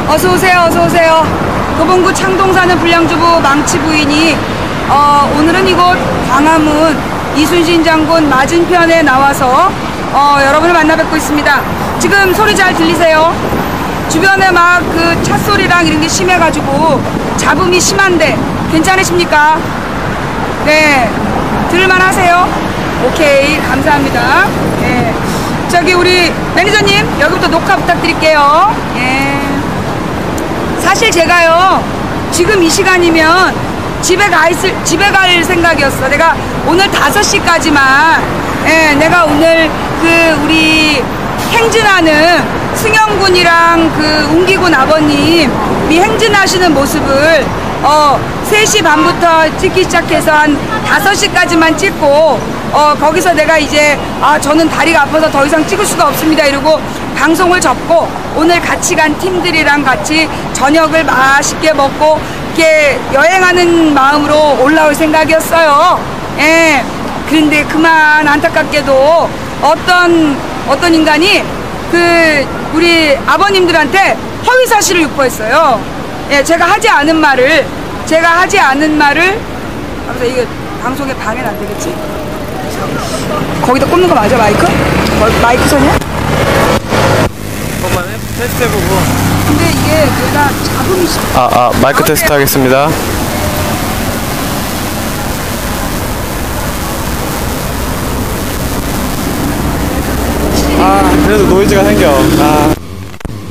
어서오세요, 어서오세요. 도봉구 창동 사는 불량주부 망치 부인이 오늘은 이곳 광화문 이순신 장군 맞은편에 나와서 여러분을 만나 뵙고 있습니다. 지금 소리 잘 들리세요? 주변에 막 그 찻소리랑 이런 게 심해가지고 잡음이 심한데 괜찮으십니까? 네, 들을만 하세요? 오케이, 감사합니다. 네. 저기 우리 매니저님, 여기부터 녹화 부탁드릴게요. 예. 사실 제가요, 지금 이 시간이면 집에 갈 생각이었어. 내가 오늘 5시까지만, 예, 내가 오늘 그 우리 행진하는 승영군이랑 그 웅기군 아버님이 행진하시는 모습을 3시 반부터 찍기 시작해서 한 5시까지만 찍고 거기서 내가 이제 저는 다리가 아파서 더 이상 찍을 수가 없습니다 이러고 방송을 접고 오늘 같이 간 팀들이랑 같이 저녁을 맛있게 먹고 이렇게 여행하는 마음으로 올라올 생각이었어요. 예. 그런데 그만 안타깝게도 어떤 인간이 그 우리 아버님들한테 허위 사실을 유포했어요. 예, 제가 하지 않은 말을 하면서 이게 방송에 방해는 안 되겠지? 거기다 꽂는 거 맞아, 마이크? 마이크 선이야? 잠깐만 테스트 해보고. 근데 이게 내가 잡음이 심해. 마이크 테스트 하겠습니다. 그래도 노이즈가 생겨.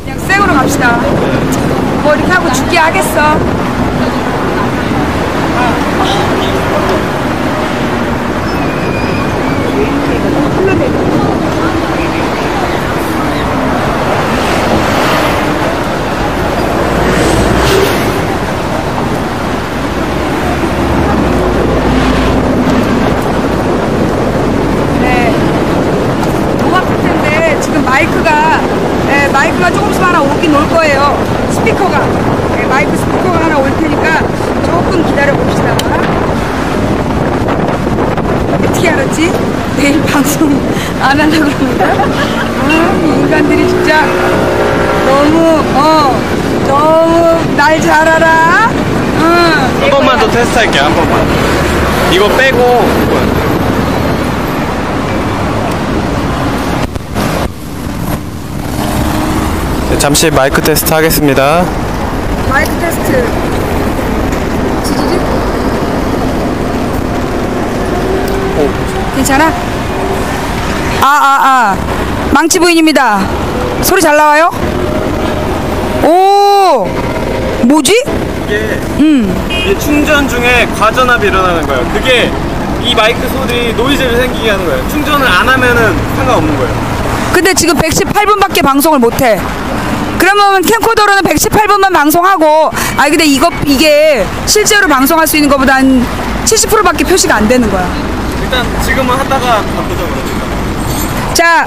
그냥 생으로 갑시다. 뭐 이렇게 하고 죽게 하겠어. 마이크가 조금씩 하나 오긴 올 거예요. 스피커가. 네, 마이크 스피커가 하나 올 테니까 조금 기다려 봅시다. 어떻게 알았지? 내일 방송 안 하려고 그럽니다. 이 인간들이 진짜 너무 날 잘 알아. 한 번만 더 테스트 할게요. 한 번만. 이거 빼고. 잠시 마이크 테스트 하겠습니다. 마이크 테스트. 지지직? 괜찮아? 망치 부인입니다. 소리 잘 나와요? 오, 뭐지? 이게 충전 중에 과전압이 일어나는 거예요. 그게 이 마이크 소리 노이즈를 생기게 하는 거예요. 충전을 안 하면은 상관없는 거예요. 근데 지금 118분밖에 방송을 못해. 그러면 캠코더로는 118분만 방송하고 근데 이게 실제로 방송할 수 있는 것보다 한 70%밖에 표시가 안 되는 거야. 일단 지금은 하다가 바꾸죠. 그러니까. 자,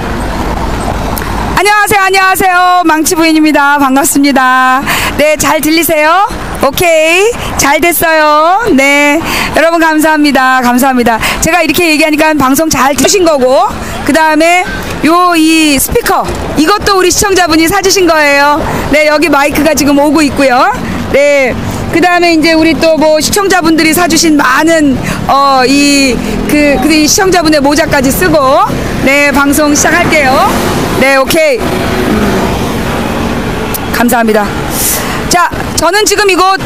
안녕하세요. 망치 부인입니다. 반갑습니다. 네, 잘 들리세요? 오케이, 잘 됐어요. 네, 여러분 감사합니다. 제가 이렇게 얘기하니까 방송 잘 들으신 거고, 그 다음에 이 스피커, 이것도 우리 시청자분이 사주신 거예요. 네, 여기 마이크가 지금 오고 있고요. 네, 그 다음에 이제 우리 또 뭐 시청자분들이 사주신 많은 이 시청자분의 모자까지 쓰고, 네, 방송 시작할게요. 네, 오케이. 감사합니다. 자, 저는 지금 이곳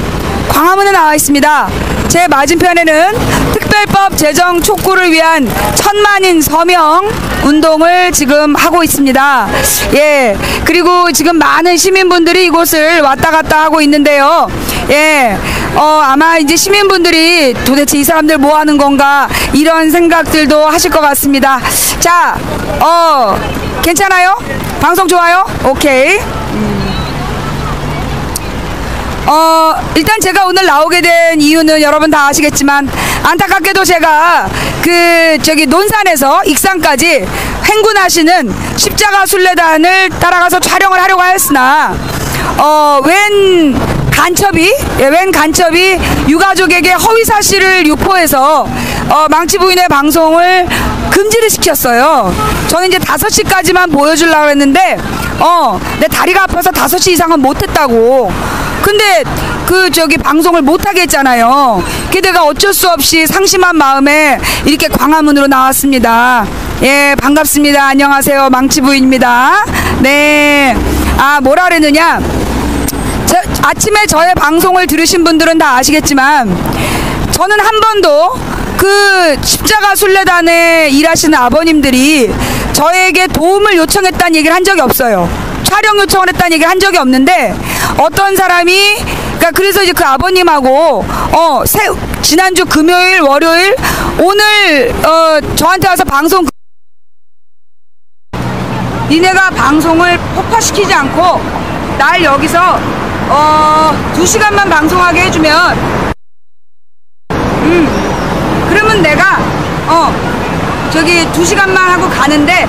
광화문에 나와 있습니다. 제 맞은편에는 특별법 제정 촉구를 위한 1000만인 서명 운동을 지금 하고 있습니다. 예, 그리고 지금 많은 시민분들이 이곳을 왔다 갔다 하고 있는데요. 예, 아마 이제 시민분들이 도대체 이 사람들 뭐 하는 건가 이런 생각들도 하실 것 같습니다. 자, 괜찮아요? 방송 좋아요? 오케이. 일단 제가 오늘 나오게 된 이유는 여러분 다 아시겠지만, 안타깝게도 제가 논산에서 익산까지 행군하시는 십자가 순례단을 따라가서 촬영을 하려고 하였으나 웬 간첩이, 웬 간첩이 유가족에게 허위 사실을 유포해서 망치 부인의 방송을 금지를 시켰어요. 저는 이제 5시까지만 보여주려고 했는데 내 다리가 아파서 5시 이상은 못했다고. 근데 방송을 못하게 했잖아요. 그게 내가 어쩔 수 없이 상심한 마음에 이렇게 광화문으로 나왔습니다. 예, 반갑습니다. 안녕하세요. 망치 부인입니다. 네. 뭐라 그랬느냐. 아침에 저의 방송을 들으신 분들은 다 아시겠지만 저는 한 번도 십자가 순례단에 일하시는 아버님들이 저에게 도움을 요청했다는 얘기를 한 적이 없어요. 촬영 요청을 했다는 얘기를 한 적이 없는데 어떤 사람이 그래서 이제 그 아버님하고 지난주 금요일 월요일 오늘 저한테 와서 방송 니네가 방송을 폭파시키지 않고 날 여기서 2시간만 방송하게 해주면 그러면 내가 2시간만 하고 가는데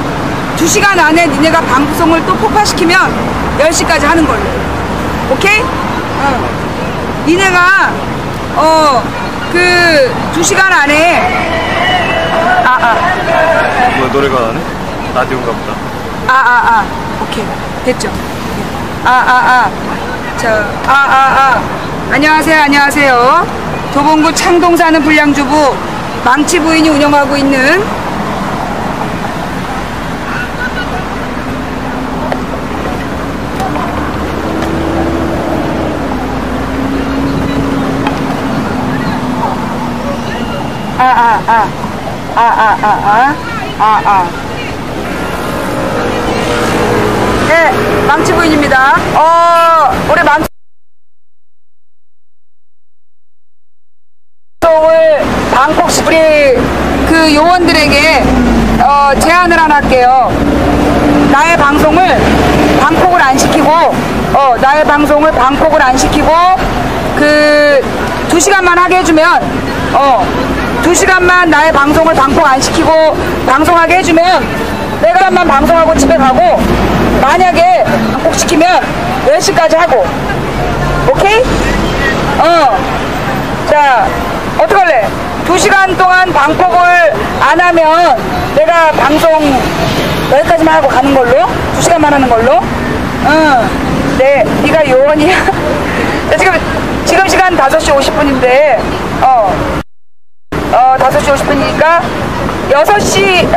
2시간 안에 니네가 방송을 또 폭파시키면 10시까지 하는 걸로. 오케이? 니네가 2시간 안에 뭐 노래가 나네? 라디오인가 보다. 오케이. 됐죠? 안녕하세요. 도봉구 창동 사는 불량주부 망치 부인이 운영하고 있는 네, 망치 부인입니다. 우리 망치 방콕 우리 요원들에게 제안을 하나 할게요. 나의 방송을 방콕을 안 시키고 2시간만 하게 해주면 2시간만 나의 방송을 방콕 안 시키고 방송하게 해주면 내가만 방송하고 집에 가고 만약에 방콕 시키면 10시까지 하고. 오케이? 자, 어떡할래? 2시간 동안 방콕을 안 하면 내가 방송 여기까지만 하고 가는 걸로? 2시간만 하는 걸로? 네, 네가 요원이야? 지금 시간 5시 50분인데 5시 50분이니까 7시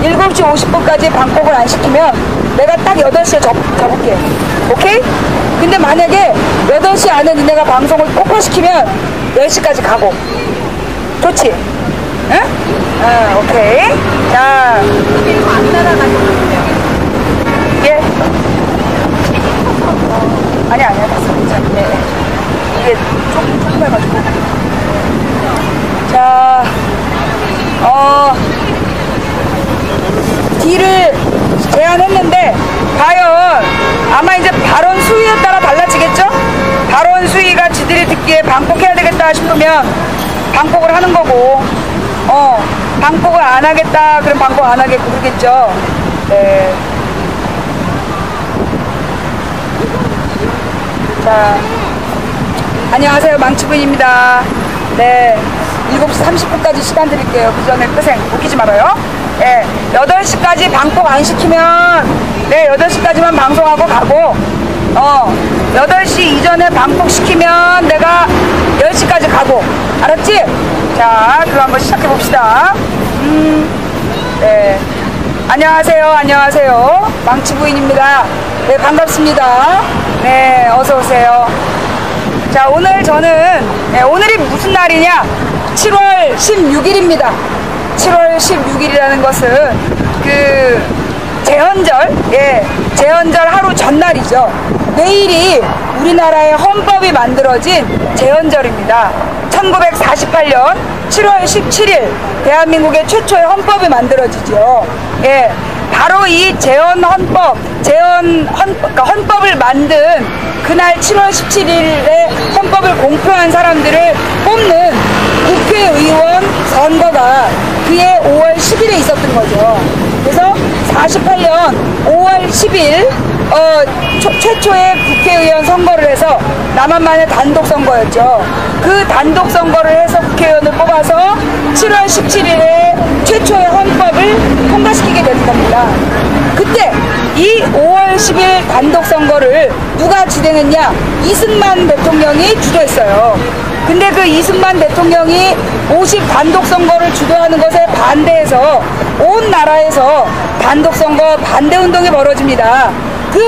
50분까지 방콕을 안 시키면 내가 딱 8시에 접을게. 오케이? 근데 만약에 8시 안에 니네가 방송을 폭파시키면 10시까지 가고. 좋지? 응? 오케이. 자. 그리고 안 날아가겠어요. 예? 아니야. 됐어. 자, 네. 이게 조금 해가지고. 자, 딜을 제안했는데, 과연, 아마 이제 발언 수위에 따라 달라지겠죠? 발언 수위가 지들이 듣기에 방콕해야 되겠다 싶으면, 방콕을 하는 거고, 방콕을 안 하겠다, 그럼 방콕 안 하게 그러겠죠? 네. 자, 안녕하세요. 망치부인입니다. 네. 7시 30분까지 시간 드릴게요. 그 전에 끄생 웃기지 말아요. 예, 8시까지 방콕 안 시키면 네, 8시까지만 방송하고 가고 8시 이전에 방콕 시키면 내가 10시까지 가고. 알았지? 자, 그럼 한번 시작해 봅시다. 네. 안녕하세요. 망치부인입니다. 네, 반갑습니다. 네, 어서오세요. 자, 오늘 오늘이 무슨 날이냐? 7월 16일입니다. 7월 16일이라는 것은 제헌절, 제헌절 하루 전날이죠. 내일이 우리나라의 헌법이 만들어진 제헌절입니다. 1948년 7월 17일 대한민국의 최초의 헌법이 만들어지죠. 예, 바로 이 헌법을 만든 그날 7월 17일에 헌법을 공표한 사람들을 뽑는 국회의원 선거가 그해 5월 10일에 있었던 거죠. 그래서 1948년 5월 10일 최초의 국회의원 선거를 해서 남한만의 단독 선거였죠. 그 단독 선거를 해서 국회의원을 뽑아서 7월 17일에 최초의 헌법을 통과시키게 되는 겁니다. 그때 이 5월 10일 단독 선거를 누가 진행했냐? 이승만 대통령이 주도했어요. 근데 그 이승만 대통령이 50 단독 선거를 주도하는 것에 반대해서 온 나라에서 단독 선거 반대 운동이 벌어집니다. 그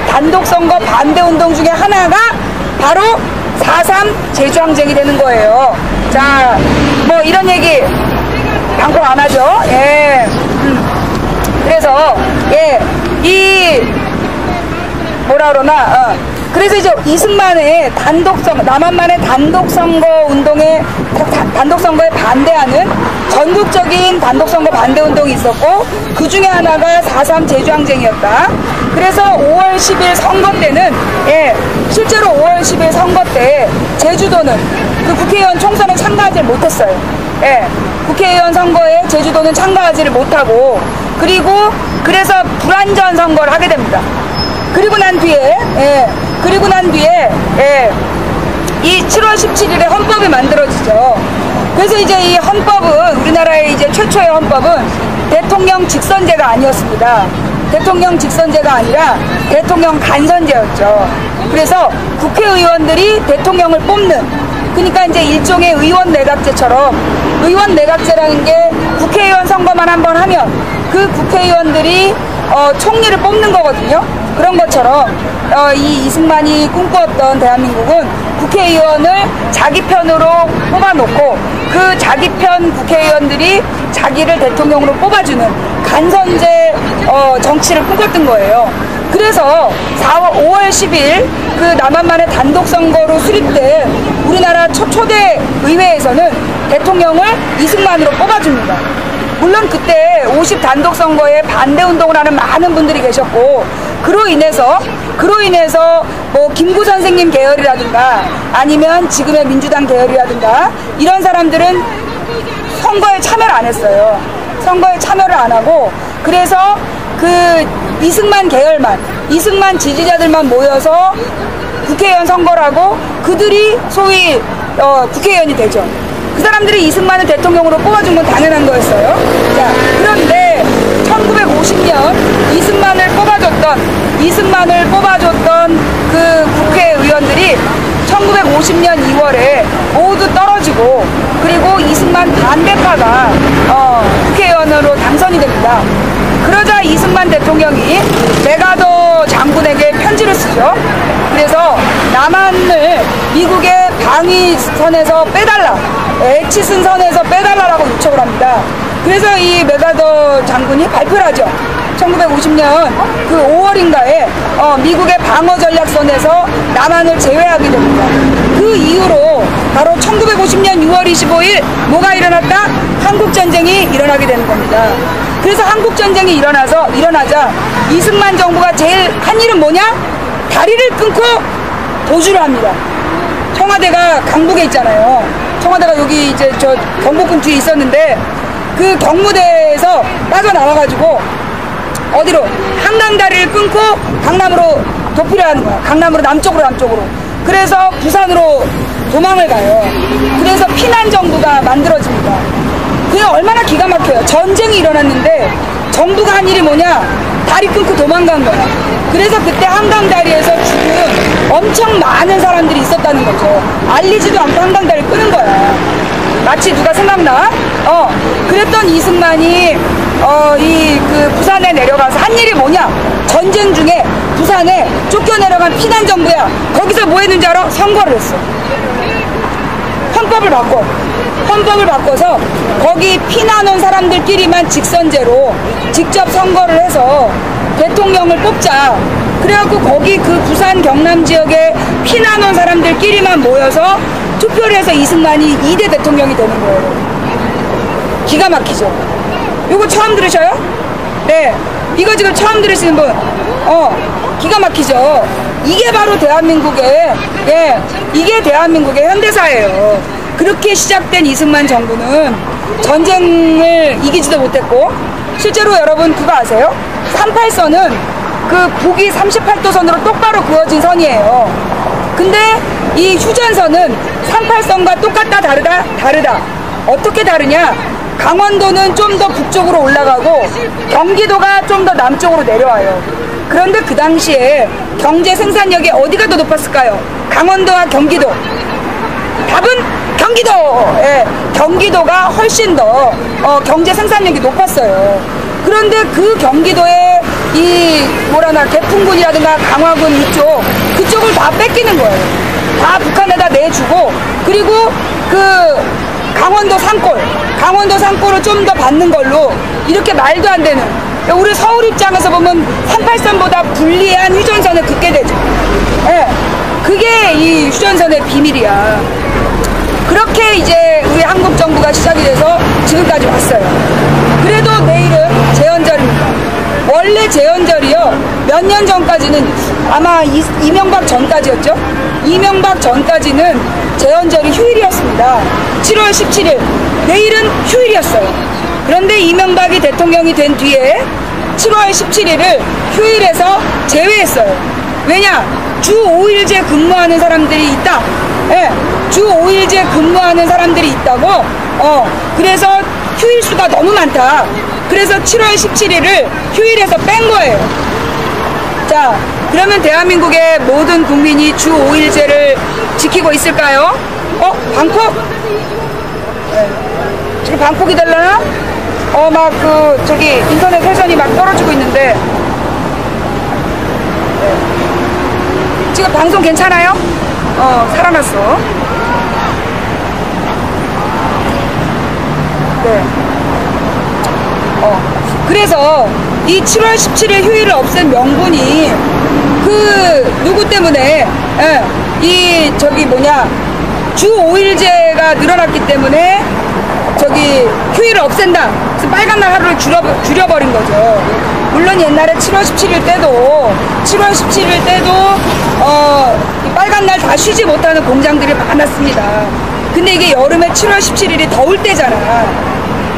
단독 선거 반대 운동 중에 하나가 바로 4.3 제주항쟁이 되는 거예요. 자, 뭐 이런 얘기 방송 안 하죠? 예. 그래서 뭐라 그러나 그래서 이제 이승만의 남한만의 단독선거 운동에 단독선거에 반대하는 전국적인 단독선거 반대 운동이 있었고, 그 중에 하나가 4.3 제주항쟁이었다. 그래서 5월 10일 선거 때는 실제로 5월 10일 선거 때 제주도는 그 국회의원 총선에 참가하지 못했어요. 국회의원 선거에 제주도는 참가하지를 못하고, 그래서 불완전 선거를 하게 됩니다. 그리고 난 뒤에 이 7월 17일에 헌법이 만들어지죠. 그래서 이제 이 헌법은, 우리나라의 이제 최초의 헌법은 대통령 직선제가 아니었습니다. 대통령 직선제가 아니라 대통령 간선제였죠. 그래서 국회의원들이 대통령을 뽑는, 그러니까 이제 일종의 의원 내각제처럼, 의원 내각제라는 게 국회의원 선거만 한번 하면 그 국회의원들이 총리를 뽑는 거거든요. 그런 것처럼 이 이승만이 꿈꾸었던 대한민국은 국회의원을 자기 편으로 뽑아놓고 그 자기 편 국회의원들이 자기를 대통령으로 뽑아주는 간선제 정치를 꿈꿨던 거예요. 그래서 5월 10일 그 남한만의 단독선거로 수립된 우리나라 초대 의회에서는 대통령을 이승만으로 뽑아줍니다. 물론 그때 50 단독 선거에 반대 운동을 하는 많은 분들이 계셨고, 그로 인해서 뭐 김구 선생님 계열이라든가 아니면 지금의 민주당 계열이라든가 이런 사람들은 선거에 참여를 안 했어요. 선거에 참여를 안 하고, 그래서 그 이승만 계열만, 이승만 지지자들만 모여서 국회의원 선거를 하고 그들이 소위 국회의원이 되죠. 그 사람들이 이승만을 대통령으로 뽑아준 건 당연한 거였어요. 자, 그런데 1950년 이승만을 뽑아줬던 그 국회의원들이 1950년 2월에 모두 떨어지고, 그리고 이승만 반대파가 국회의원으로 당선이 됩니다. 그러자 이승만 대통령이 메가더 장군에게 편지를 쓰죠. 그래서 남한을 미국의 방위선에서 빼달라, 애치슨 선에서 빼달라라고 요청을 합니다. 그래서 이 메가더 장군이 발표를 하죠. 1950년 그 5월인가에 미국의 방어전략선에서 남한을 제외하게 됩니다. 그 이후로 바로 1950년 6월 25일 뭐가 일어났다? 한국전쟁이 일어나게 되는 겁니다. 그래서 한국전쟁이 일어나자 이승만 정부가 제일 한 일은 뭐냐? 다리를 끊고 도주를 합니다. 청와대가 강북에 있잖아요. 청와대가 여기 이제 저 경복궁 뒤에 있었는데, 그 경무대에서 빠져나와가지고 어디로? 한강다리를 끊고 강남으로 도피를 하는 거야. 강남으로 남쪽으로. 그래서 부산으로 도망을 가요. 그래서 피난 정부가 만들어집니다. 그게 얼마나 기가 막혀요. 전쟁이 일어났는데 정부가 한 일이 뭐냐? 다리 끊고 도망간 거야. 그래서 그때 한강다리에서 죽은 엄청 많은 사람들이 있었다는 거죠. 알리지도 않고 한강다리를 끄는 거야. 마치 누가 생각나? 그랬던 이승만이 그 부산에 내려가서 한 일이 뭐냐? 전쟁 중에 부산에 쫓겨내려간 피난 정부야. 거기서 뭐 했는지 알아? 선거를 했어. 헌법을 바꿔서 거기 피난 온 사람들끼리만 직선제로 직접 선거를 해서 대통령을 뽑자. 그래갖고 거기 그 부산 경남 지역에 피난 온 사람들끼리만 모여서 투표를 해서 이승만이 2대 대통령이 되는 거예요. 기가 막히죠? 이거 처음 들으셔요? 네. 이거 지금 처음 들으시는 분? 기가 막히죠? 이게 바로 대한민국의, 이게 대한민국의 현대사예요. 그렇게 시작된 이승만 정부는 전쟁을 이기지도 못했고, 실제로 여러분 그거 아세요? 38선은 그 북위 38도선으로 똑바로 그어진 선이에요. 근데 이 휴전선은 38선과 똑같다 다르다? 다르다. 어떻게 다르냐? 강원도는 좀 더 북쪽으로 올라가고 경기도가 좀 더 남쪽으로 내려와요. 그런데 그 당시에 경제 생산력이 어디가 더 높았을까요? 강원도와 경기도. 답은 경기도! 예, 경기도가 훨씬 더 경제 생산력이 높았어요. 그런데 그 경기도에 이 뭐라나 개풍군이라든가 강화군 그쪽을 다 뺏기는 거예요. 다 북한에다 내주고, 그리고 그 강원도 산골을 좀 더 받는 걸로 이렇게 말도 안 되는, 우리 서울 입장에서 보면 38선보다 불리한 휴전선을 긋게 되죠. 예, 그게 이 휴전선의 비밀이야. 그렇게 이제 우리 한국 정부가 시작이 돼서 지금까지 왔어요. 그래도 내일은 제헌절입니다. 원래 제헌절이요, 몇 년 전까지는 아마 이명박 전까지였죠. 이명박 전까지는 제헌절이 휴일이었습니다. 7월 17일 내일은 휴일이었어요. 그런데 이명박이 대통령이 된 뒤에 7월 17일을 휴일에서 제외했어요. 왜냐? 주 5일제 근무하는 사람들이 있다. 예, 주 5일제 근무하는 사람들이 있다고. 그래서 휴일 수가 너무 많다. 그래서 7월 17일을 휴일에서 뺀 거예요. 자, 그러면 대한민국의 모든 국민이 주 5일제를 지키고 있을까요? 방콕? 네. 지금 방콕이 되려나? 저기 인터넷 회선이 막 떨어지고 있는데. 네. 지금 방송 괜찮아요? 살아났어. 네. 그래서 이 7월 17일 휴일을 없앤 명분이 누구 때문에, 주 5일제가 늘어났기 때문에 휴일을 없앤다. 그래서 빨간 날 하루를 줄여버린 거죠. 물론 옛날에 7월 17일 때도 빨간 날 다 쉬지 못하는 공장들이 많았습니다. 근데 이게 여름에 7월 17일이 더울 때잖아.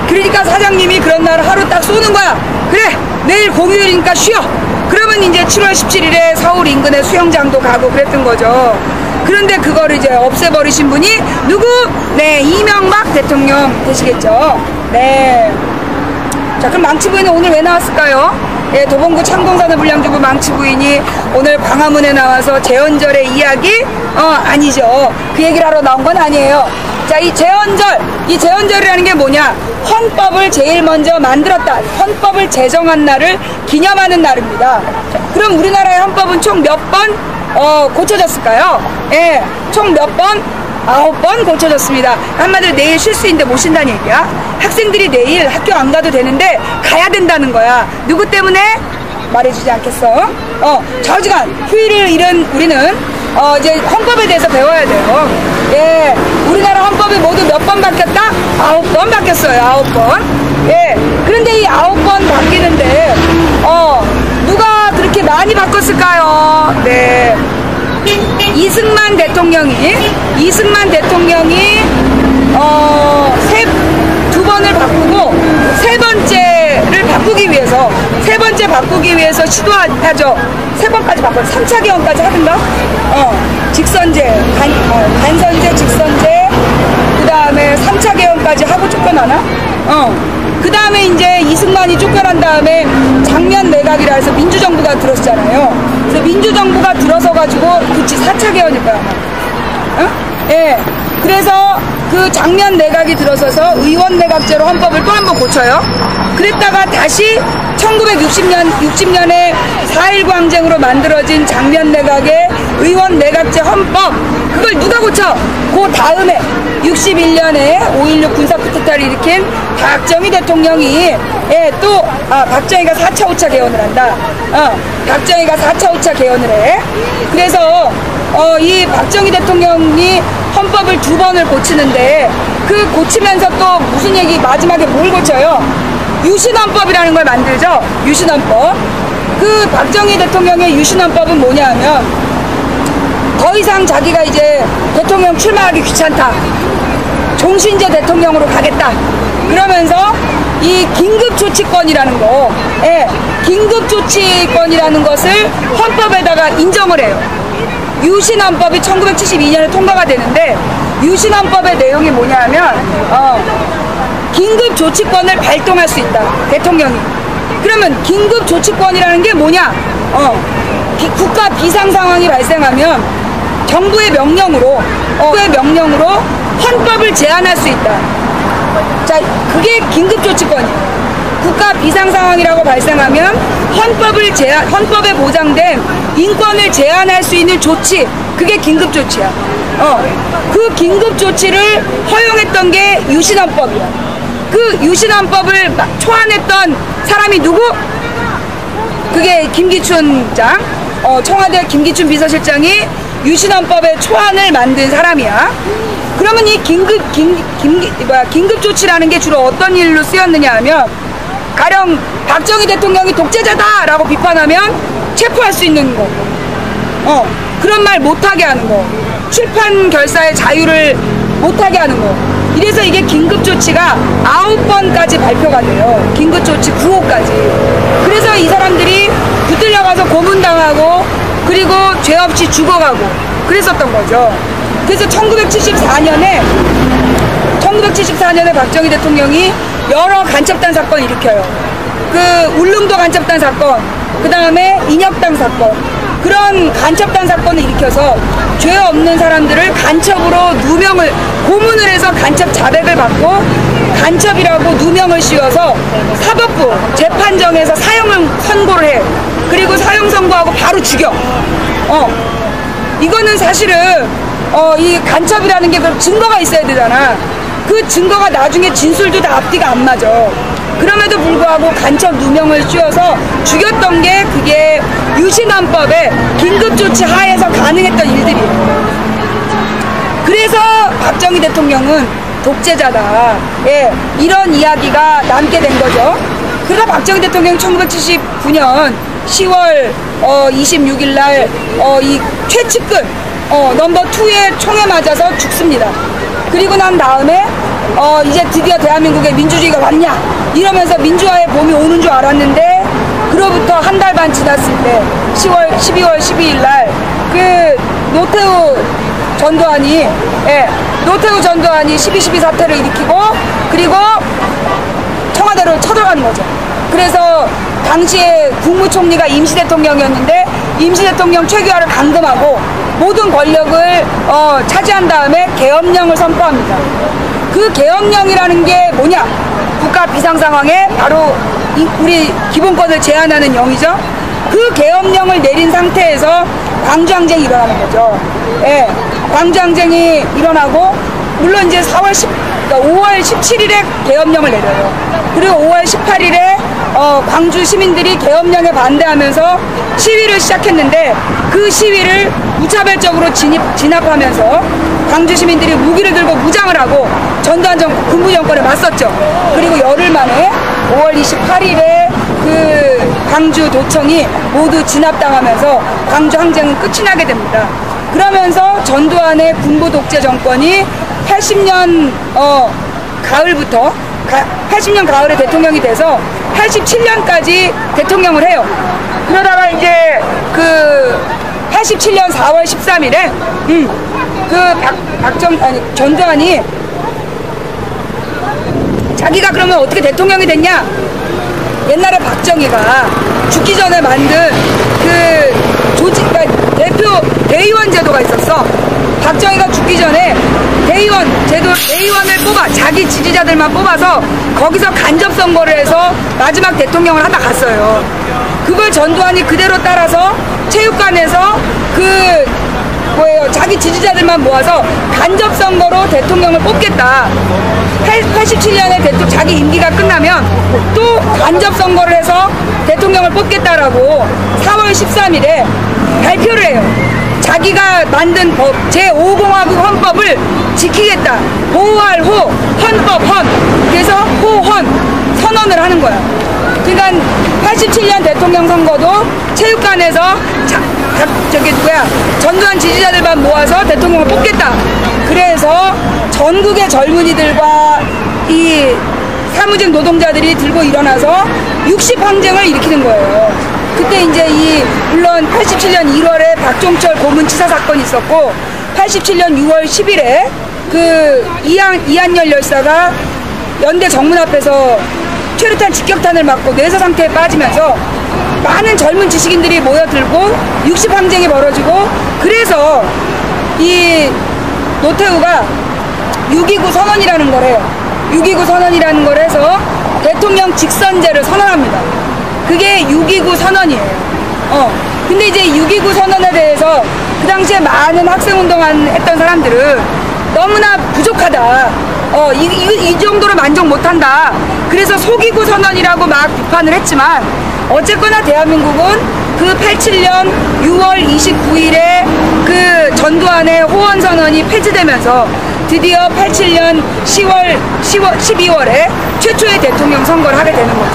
그러니까 사장님이 그런 날 하루 딱 쏘는 거야. 그래, 내일 공휴일이니까 쉬어. 그러면 이제 7월 17일에 서울 인근에 수영장도 가고 그랬던 거죠. 그런데 그거를 이제 없애버리신 분이 누구? 네, 이명박 대통령 되시겠죠. 네. 자, 그럼 망치부인은 오늘 왜 나왔을까요? 예, 도봉구 창동산업 불량주부 망치부인이 오늘 광화문에 나와서 제헌절의 이야기? 아니죠. 그 얘기를 하러 나온 건 아니에요. 자, 이 제헌절이라는 게 뭐냐? 헌법을 제일 먼저 만들었다. 헌법을 제정한 날을 기념하는 날입니다. 자, 그럼 우리나라의 헌법은 총 몇 번 고쳐졌을까요? 예, 총 몇 번? 9번 고쳐졌습니다. 한마디로 내일 쉴 수 있는데 못 쉰다는 얘기야. 학생들이 내일 학교 안 가도 되는데 가야 된다는 거야. 누구 때문에? 말해주지 않겠어? 저지간 휴일을 잃은 우리는 이제 헌법에 대해서 배워야 돼요. 예, 우리나라 헌법이 모두 몇 번 바뀌었다? 9번 바뀌었어요. 9번. 예, 그런데 이 9번 바뀌는데 누가 그렇게 많이 바꿨을까요? 네, 이승만 대통령이 두 번을 바꾸고 세 번째 바꾸기 위해서 시도하죠. 세 번까지 바꿔 3차 개헌까지 하든가. 직선제, 단선제, 직선제, 그 다음에 3차 개헌까지 하고 쫓겨나나? 그 다음에 이제 이승만이 쫓겨난 다음에 장면 내각이라 해서 민주정부가 들었잖아요. 그래서 민주정부가 들어서가지고, 그치, 4차 개헌일 거야, 아마. 예. 그래서 그 장면 내각이 들어서서 의원 내각제로 헌법을 또 한 번 고쳐요. 그랬다가 다시 1960년에 4.19 항쟁으로 만들어진 장면 내각의 의원 내각제 헌법, 그걸 누가 고쳐? 그 다음에 61년에 5.16 군사 쿠데타를 일으킨 박정희 대통령이, 박정희가 4차 5차 개헌을 한다. 박정희가 4차 5차 개헌을 해. 그래서 이 박정희 대통령이 헌법을 2번을 고치는데, 그 고치면서 또 무슨 얘기, 마지막에 뭘 고쳐요? 유신헌법이라는 걸 만들죠. 유신헌법. 그 박정희 대통령의 유신헌법은 뭐냐 하면, 더 이상 자기가 이제 대통령 출마하기 귀찮다. 종신제 대통령으로 가겠다. 그러면서 이 긴급조치권이라는 거, 예, 긴급조치권이라는 것을 헌법에다가 인정을 해요. 유신헌법이 1972년에 통과가 되는데 유신헌법의 내용이 뭐냐면 긴급조치권을 발동할 수 있다, 대통령이. 그러면 긴급조치권이라는 게 뭐냐? 국가 비상상황이 발생하면 정부의 명령으로 헌법을 제한할 수 있다. 자, 그게 긴급조치권이에요. 국가 비상상황이라고 발생하면 헌법에 보장된 인권을 제한할 수 있는 조치, 그게 긴급조치야. 그 긴급조치를 허용했던 게 유신헌법이야. 그 유신헌법을 초안했던 사람이 누구? 그게 김기춘 장, 청와대 김기춘 비서실장이 유신헌법의 초안을 만든 사람이야. 그러면 이 긴급조치라는 게 주로 어떤 일로 쓰였느냐 하면, 가령 박정희 대통령이 독재자다라고 비판하면 체포할 수 있는 거, 그런 말 못하게 하는 거, 출판 결사의 자유를 못하게 하는 거. 이래서 이게 긴급조치가 9번까지 발표가 돼요. 긴급조치 9호까지. 그래서 이 사람들이 붙들려가서 고문당하고 그리고 죄 없이 죽어가고 그랬었던 거죠. 그래서 1974년에 박정희 대통령이 여러 간첩단 사건을 일으켜요. 그 울릉도 간첩단 사건, 그 다음에 인혁당 사건, 그런 간첩단 사건을 일으켜서 죄 없는 사람들을 간첩으로 누명을, 고문을 해서 간첩 자백을 받고 간첩이라고 누명을 씌워서 사법부 재판정에서 사형을 선고를 해. 그리고 사형 선고하고 바로 죽여. 이거는 사실은 이 간첩이라는 게 증거가 있어야 되잖아. 그 증거가 나중에 진술도 다 앞뒤가 안 맞아. 그럼에도 불구하고 간첩 누명을 씌워서 죽였던 게 그게 유신헌법의 긴급조치 하에서 가능했던 일들이에요. 그래서 박정희 대통령은 독재자다, 예, 이런 이야기가 남게 된 거죠. 그러다 박정희 대통령 1979년 10월 26일 날 이 최측근 넘버 2의 총에 맞아서 죽습니다. 그리고 난 다음에 이제 드디어 대한민국에 민주주의가 왔냐 이러면서 민주화의 봄이 오는 줄 알았는데, 그로부터 한 달 반 지났을 때 12월 12일 날 그 노태우 전두환이 12.12 사태를 일으키고 그리고 청와대로 쳐들어가는 거죠. 그래서 당시에 국무총리가 임시대통령이었는데 임시대통령 최규하를 감금하고 모든 권력을 차지한 다음에 계엄령을 선포합니다. 그 계엄령이라는 게 뭐냐? 국가 비상상황에 바로 우리 기본권을 제한하는 영이죠. 그 계엄령을 내린 상태에서 광주항쟁이 일어나는 거죠. 예, 광주항쟁이 일어나고, 물론 이제 5월 17일에 계엄령을 내려요. 그리고 5월 18일에 광주 시민들이 계엄령에 반대하면서 시위를 시작했는데, 그 시위를 무차별적으로 진압하면서 광주 시민들이 무기를 들고 무장을 하고 전두환 군부 정권에 맞섰죠. 그리고 열흘 만에 5월 28일에 그 광주 도청이 모두 진압당하면서 광주 항쟁은 끝이 나게 됩니다. 그러면서 전두환의 군부 독재 정권이 80년 가을부터 80년 가을에 대통령이 돼서 87년까지 대통령을 해요. 그러다가 이제 그 87년 4월 13일에 전두환이 자기가 그러면 어떻게 대통령이 됐냐? 옛날에 박정희가 죽기 전에 만든 그 조직, 그러니까 대의원 제도가 있었어. 박정희가 죽기 전에 대의원을 뽑아, 자기 지지자들만 뽑아서 거기서 간접 선거를 해서 마지막 대통령을 하다 갔어요. 그걸 전두환이 그대로 따라서 체육관에서 자기 지지자들만 모아서 간접 선거로 대통령을 뽑겠다. 87년에 자기 임기가 끝나면 또 간접 선거를 해서 대통령을 뽑겠다라고 4월 13일에 발표를 해요. 자기가 만든 법, 제5공화국 헌법을 지키겠다. 보호할 호, 헌법 헌. 그래서 호헌 선언을 하는 거야. 그러니까 87년 대통령 선거도 체육관에서 전두환 지지자들만 모아서 대통령을 뽑겠다. 그래서 전국의 젊은이들과 이 사무직 노동자들이 들고 일어나서 60항쟁을 일으키는 거예요. 그때 이제 물론 87년 1월에 박종철 고문치사 사건이 있었고 87년 6월 10일에 그 이한열 열사가 연대 정문 앞에서 최루탄 직격탄을 맞고 뇌사 상태에 빠지면서 많은 젊은 지식인들이 모여들고 60항쟁이 벌어지고 그래서 이 노태우가 6.29 선언이라는 걸 해요. 6.29 선언이라는 걸 해서 대통령 직선제를 선언합니다. 그게 6.29 선언이에요. 근데 이제 6.29 선언에 대해서 그 당시에 많은 학생운동 했던 사람들은 너무나 부족하다. 이 정도로 만족 못한다. 그래서 속이고 선언이라고 막 비판을 했지만 어쨌거나 대한민국은 그 87년 6월 29일에 그 전두환의 호언선언이 폐지되면서 드디어 87년 12월에 최초의 대통령 선거를 하게 되는 거죠.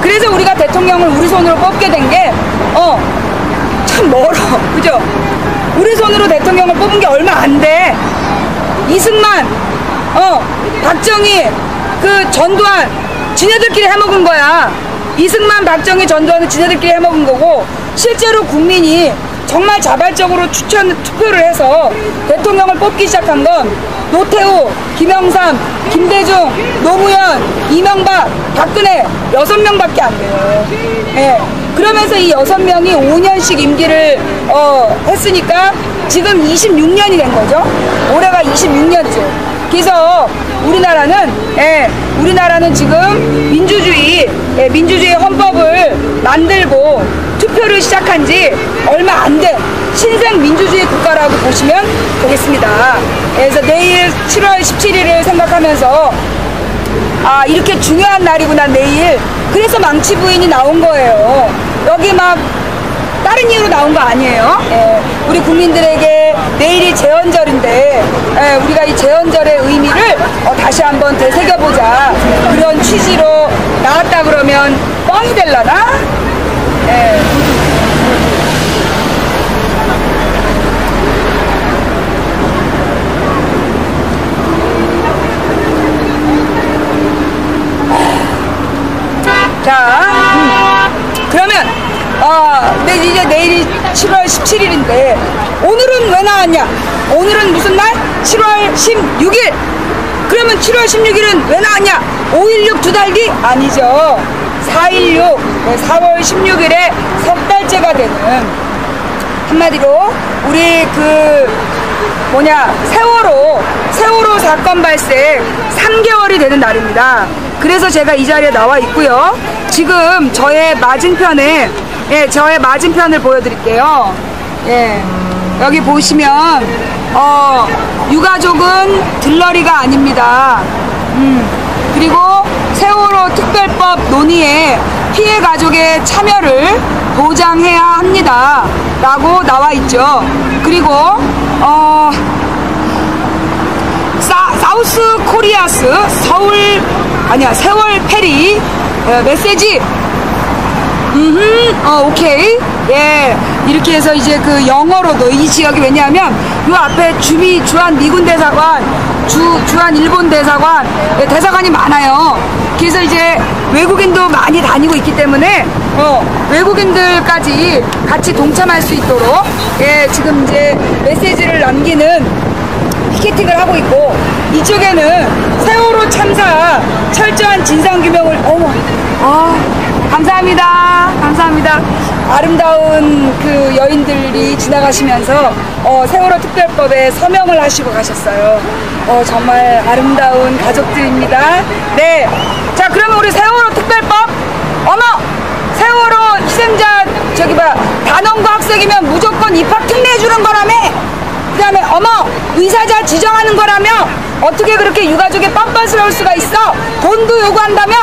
그래서 우리가 대통령을 우리 손으로 뽑게 된 게 참 멀어. 그죠? 우리 손으로 대통령을 뽑은 게 얼마 안 돼. 이승만, 박정희, 그 전두환 지네들끼리 해먹은 거야. 이승만, 박정희, 전두환은 지네들끼리 해먹은 거고 실제로 국민이 정말 자발적으로 투표를 해서 대통령을 뽑기 시작한 건 노태우, 김영삼, 김대중, 노무현, 이명박, 박근혜 6명밖에 안 돼요. 예. 그러면서 이 6명이 5년씩 임기를 했으니까 지금 26년이 된 거죠. 올해가 26년째. 그래서 우리나라는 지금 민주주의 헌법을 만들고 투표를 시작한 지 얼마 안 된 신생 민주주의 국가라고 보시면 되겠습니다. 그래서 내일 7월 17일을 생각하면서 이렇게 중요한 날이구나 내일. 그래서 망치 부인이 나온 거예요. 여기 막 다른 이유로 나온 거 아니에요. 우리 국민들에게 내일이 제헌절인데 우리가 이 제헌절의 의미를 다시 한번 되새겨보자 그런 취지로 나왔다 그러면 뻥이 될라나? 자, 그러면 근데 이제 내일이 7월 17일인데 오늘은 왜 나왔냐? 오늘은 무슨 날? 7월 16일. 그러면 7월 16일은 왜 나왔냐? 5.16 두 달 뒤? 아니죠. 4.16 4월 16일에 석 달째가 되는, 한마디로 우리 세월호 사건 발생 3개월이 되는 날입니다. 그래서 제가 이 자리에 나와 있고요. 지금 저의 맞은편에 저의 맞은편을 보여드릴게요. 여기 보시면 유가족은 들러리가 아닙니다. 그리고 세월호 특별법 논의에 피해 가족의 참여를 보장해야 합니다 라고 나와 있죠. 그리고 사우스 코리아스 세월 페리 메시지 오케이. 이렇게 해서 이제 그 영어로도 이 지역이, 왜냐하면 요 앞에 주한 미군 대사관, 주한 일본 대사관, 대사관이 많아요. 그래서 이제 외국인도 많이 다니고 있기 때문에 외국인들까지 같이 동참할 수 있도록 지금 이제 메시지를 남기는 피켓팅을 하고 있고, 이쪽에는 세월호 참사 철저한 진상규명을 감사합니다. 아름다운 그 여인들이 지나가시면서 세월호 특별법에 서명을 하시고 가셨어요. 정말 아름다운 가족들입니다. 네. 자, 그러면 우리 세월호 특별법, 세월호 희생자 단원고 학생이면 무조건 입학 특례해주는 거라며. 그 다음에 의사자 지정하는 거라며. 어떻게 그렇게 유가족이 뻔뻔스러울 수가 있어? 돈도 요구한다며?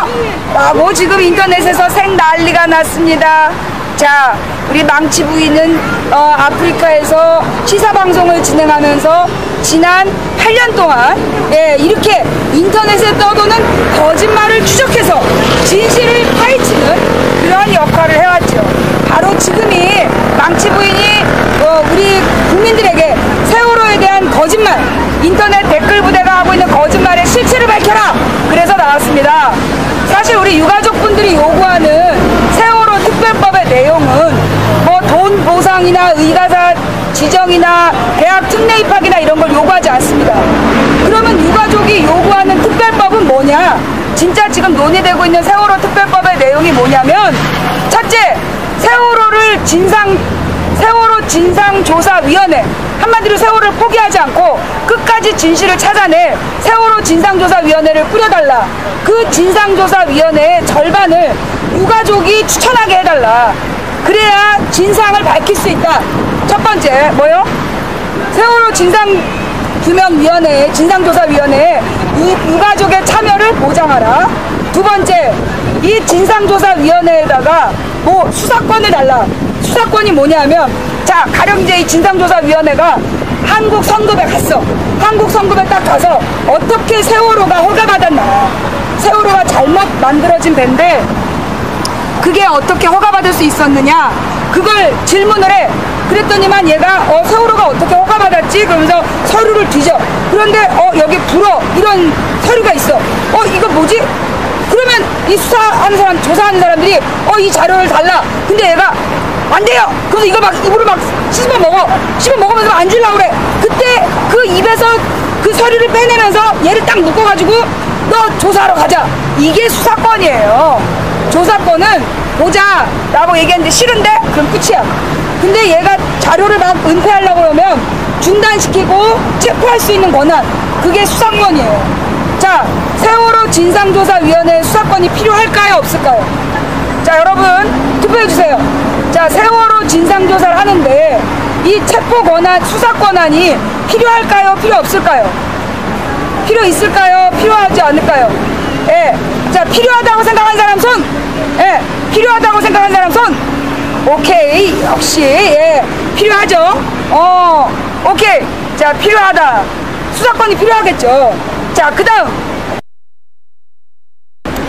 라고 지금 인터넷에서 생난리가 났습니다. 자, 우리 망치 부인은 아프리카에서 시사방송을 진행하면서 지난 8년 동안 이렇게 인터넷에 떠도는 거짓말을 추적해서 진실을 파헤치는 그런 역할을 해왔죠. 바로 지금이 망치 부인이 우리 국민들에게 세월호에 대한 거짓말, 인터넷 댓글 부대가 하고 있는 거짓말의 실체를 밝혀라! 그래서 나왔습니다. 우리 유가족분들이 요구하는 세월호 특별법의 내용은 뭐 돈 보상이나 의가사 지정이나 대학 특례 입학이나 이런 걸 요구하지 않습니다. 그러면 유가족이 요구하는 특별법은 뭐냐? 진짜 지금 논의되고 있는 세월호 특별법의 내용이 뭐냐면, 첫째, 세월호 진상조사위원회, 한마디로 세월호를 포기하지 않고 끝까지 진실을 찾아내 세월호 진상조사위원회를 꾸려달라. 그 진상조사위원회의 절반을 유가족이 추천하게 해달라. 그래야 진상을 밝힐 수 있다. 첫 번째 뭐요? 세월호 진상규명위원회, 진상조사위원회에 유가족의 참여를 보장하라. 두 번째, 이 진상조사위원회에다가 뭐 수사권을 달라. 수사권이 뭐냐면, 자, 가령 이제 이 진상조사위원회가 한국 선급에 갔어. 한국 선급에 딱 가서 어떻게 세월호가 허가받았나, 세월호가 잘못 만들어진 배인데 그게 어떻게 허가받을 수 있었느냐, 그걸 질문을 해. 그랬더니만 얘가 세월호가 어떻게 허가받았지? 그러면서 서류를 뒤져. 그런데 여기 불어 이런 서류가 있어. 이거 뭐지? 그러면 이 수사하는 사람, 조사하는 사람들이 이 자료를 달라. 근데 얘가 안 돼요. 그래서 이거 막 입으로 막 씹어 먹어. 씹어 먹으면서 안 주려고 그래. 그때 그 입에서 그 서류를 빼내면서 얘를 딱 묶어가지고 너 조사하러 가자. 이게 수사권이에요. 조사권은 보자 라고 얘기했는데 싫은데? 그럼 끝이야. 근데 얘가 자료를 막 은폐하려고 그러면 중단시키고 체포할 수 있는 권한, 그게 수사권이에요. 자, 세월호 진상조사위원회 수사권이 필요할까요? 없을까요? 자, 여러분 투표해주세요. 자, 세월호 진상조사를 하는데 이 체포 권한, 수사 권한이 필요할까요? 필요 없을까요? 필요 있을까요? 필요하지 않을까요? 예. 자, 필요하다고 생각하는 사람 손! 예. 필요하다고 생각하는 사람 손! 오케이. 역시, 예. 필요하죠? 오케이. 자, 필요하다. 수사권이 필요하겠죠. 자, 그 다음.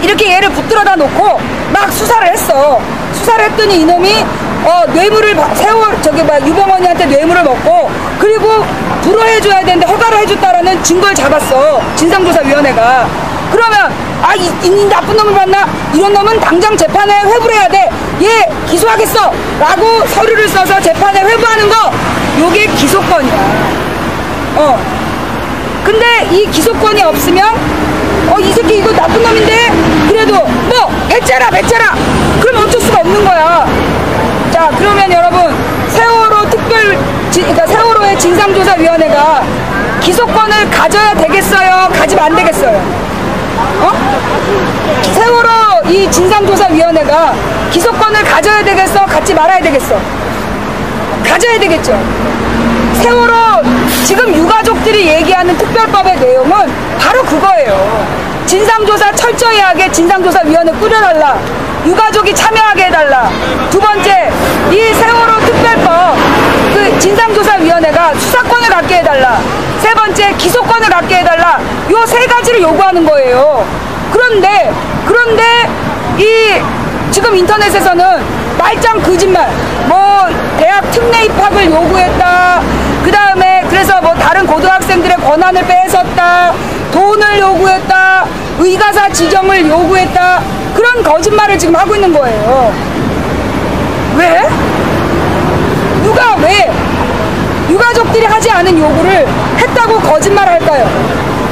이렇게 얘를 붙들어다 놓고 막 수사를 했어. 수사를 했더니 이놈이 뇌물을 유병원이한테 뇌물을 먹고, 그리고 불허해줘야 되는데 허가를 해줬다라는 증거를 잡았어, 진상조사위원회가. 그러면 이 나쁜 놈을 봤나? 이런 놈은 당장 재판에 회부해야 돼. 얘 기소하겠어 라고 서류를 써서 재판에 회부하는 거, 요게 기소권이야. 근데 이 기소권이 없으면 이 새끼 이거 나쁜 놈인데 그래도 뭐 배째라 그럼 어쩔 수가 없는 거야. 자, 그러면 여러분, 그러니까 세월호의 진상조사위원회가 기소권을 가져야 되겠어요? 가지면 안 되겠어요? 세월호 이 진상조사위원회가 기소권을 가져야 되겠어? 갖지 말아야 되겠어? 가져야 되겠죠. 세월호 지금 유가족들이 얘기하는 특별법의 내용은 바로 그거예요. 진상조사 철저히 하게 진상조사위원회 꾸려달라. 유가족이 참여하게 해달라. 두 번째, 이 세월호 특별법 그 진상조사위원회가 수사권을 갖게 해달라. 세 번째, 기소권을 갖게 해달라. 요 세 가지를 요구하는 거예요. 그런데 이 지금 인터넷에서는 말짱 거짓말, 뭐 대학 특례 입학을 요구했다, 그 다음에 그래서 뭐 다른 고등학생들의 권한을 뺏었다, 돈을 요구했다, 의가사 지정을 요구했다, 그런 거짓말을 지금 하고 있는 거예요. 왜? 누가 왜 유가족들이 하지 않은 요구를 했다고 거짓말할까요?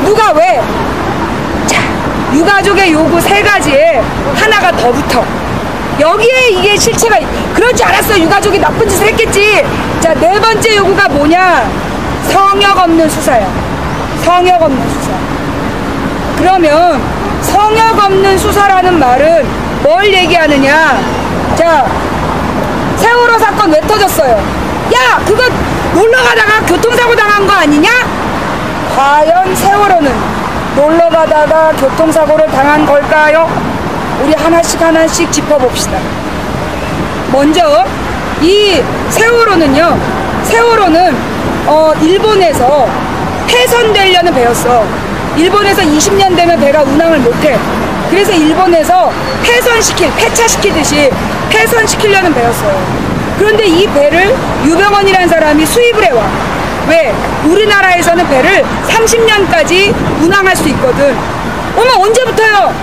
누가 왜? 자, 유가족의 요구 세 가지에 하나가 더 붙어. 여기에 이게 실체가, 그러지 않았어. 유가족이 나쁜 짓을 했겠지. 자, 네 번째 요구가 뭐냐? 성역 없는 수사야. 성역 없는 수사. 그러면 성역 없는 수사라는 말은 뭘 얘기하느냐? 자, 세월호 사건 왜 터졌어요? 야, 그거 놀러가다가 교통사고 당한 거 아니냐? 과연 세월호는 놀러가다가 교통사고를 당한 걸까요? 우리 하나씩 짚어봅시다. 먼저 이 세월호는 일본에서 폐선되려는 배였어. 일본에서 20년 되면 배가 운항을 못해. 그래서 일본에서 폐차시키듯이 폐선시키려는 배였어요. 그런데 이 배를 유병원이라는 사람이 수입을 해와. 왜? 우리나라에서는 배를 30년까지 운항할 수 있거든. 어머, 언제부터요?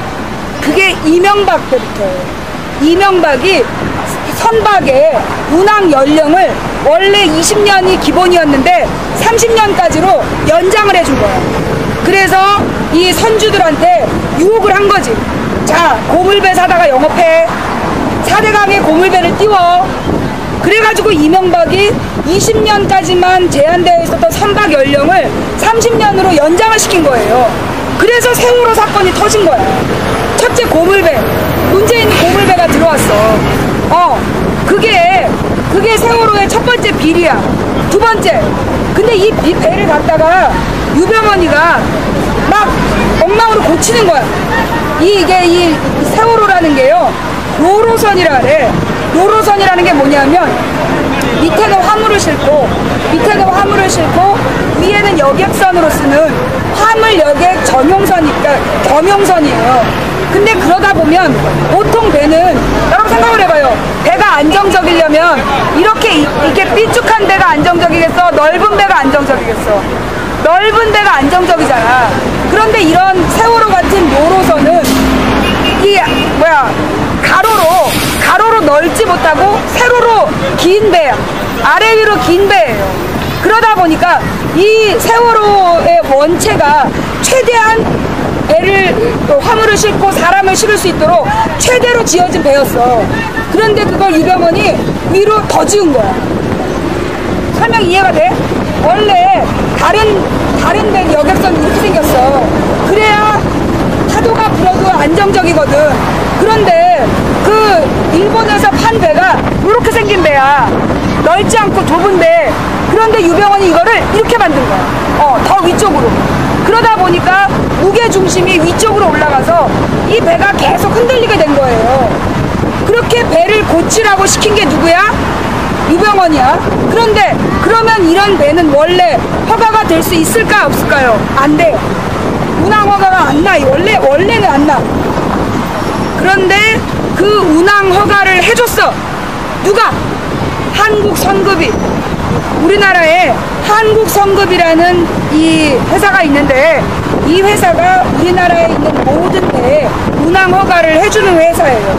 그게 이명박 때부터예요. 이명박이 선박의 운항 연령을 원래 20년이 기본이었는데 30년까지로 연장을 해준 거야. 그래서 이 선주들한테 유혹을 한 거지. 자, 고물배 사다가 영업해. 4대강에 고물배를 띄워. 그래가지고 이명박이 20년까지만 제한되어 있었던 선박 연령을 30년으로 연장을 시킨 거예요. 그래서 세월호 사건이 터진 거야. 첫째 고물배, 문재인 고물배가 들어왔어. 그게 세월호의 첫 번째 비리야. 두 번째, 근데 이 배를 갖다가 유병언이가 막 엉망으로 고치는 거야. 이게 이 세월호라는 게요, 로로선이라 그래. 로로선이라는 게 뭐냐면 밑에는 화물을 싣고 위에는 여객선으로 쓰는 화물 여객 전용선이니까 겸용선이에요. 근데 그러다 보면 보통 배는, 여러분 생각을 해봐요. 배가 안정적이려면 이렇게 삐쭉한 배가 안정적이겠어? 넓은 배가 안정적이겠어? 넓은 배가 안정적이잖아. 그런데 이런 세월호 같은 로로선은 가로로 넓지 못하고 세로로 긴 배야. 아래 위로 긴 배예요. 그러다 보니까 이 세월호의 원체가 최대한 화물을 싣고 사람을 실을 수 있도록 최대로 지어진 배였어. 그런데 그걸 유병언이 위로 더 지은 거야. 설명 이해가 돼? 원래 다른 배 여객선 이렇게 생겼어. 그래야 파도가 불어도 안정적이거든. 그런데 그 일본에서 판 배가 이렇게 생긴 배야. 넓지 않고 좁은 배. 그런데 유병언이 이거를 이렇게 만든 거야. 더 위쪽으로. 그러다 보니까 무게중심이 위쪽으로 올라가서 이 배가 계속 흔들리게 된 거예요. 그렇게 배를 고치라고 시킨 게 누구야? 유병언이야. 그런데 그러면 이런 배는 원래 허가가 될 수 있을까 없을까요? 안 돼. 운항 허가가 안 나. 원래는 안 나. 그런데 그 운항 허가를 해줬어. 누가? 한국성급이. 우리나라에 한국성급이라는 이 회사가 있는데, 이 회사가 우리나라에 있는 모든 배에 운항 허가를 해주는 회사예요.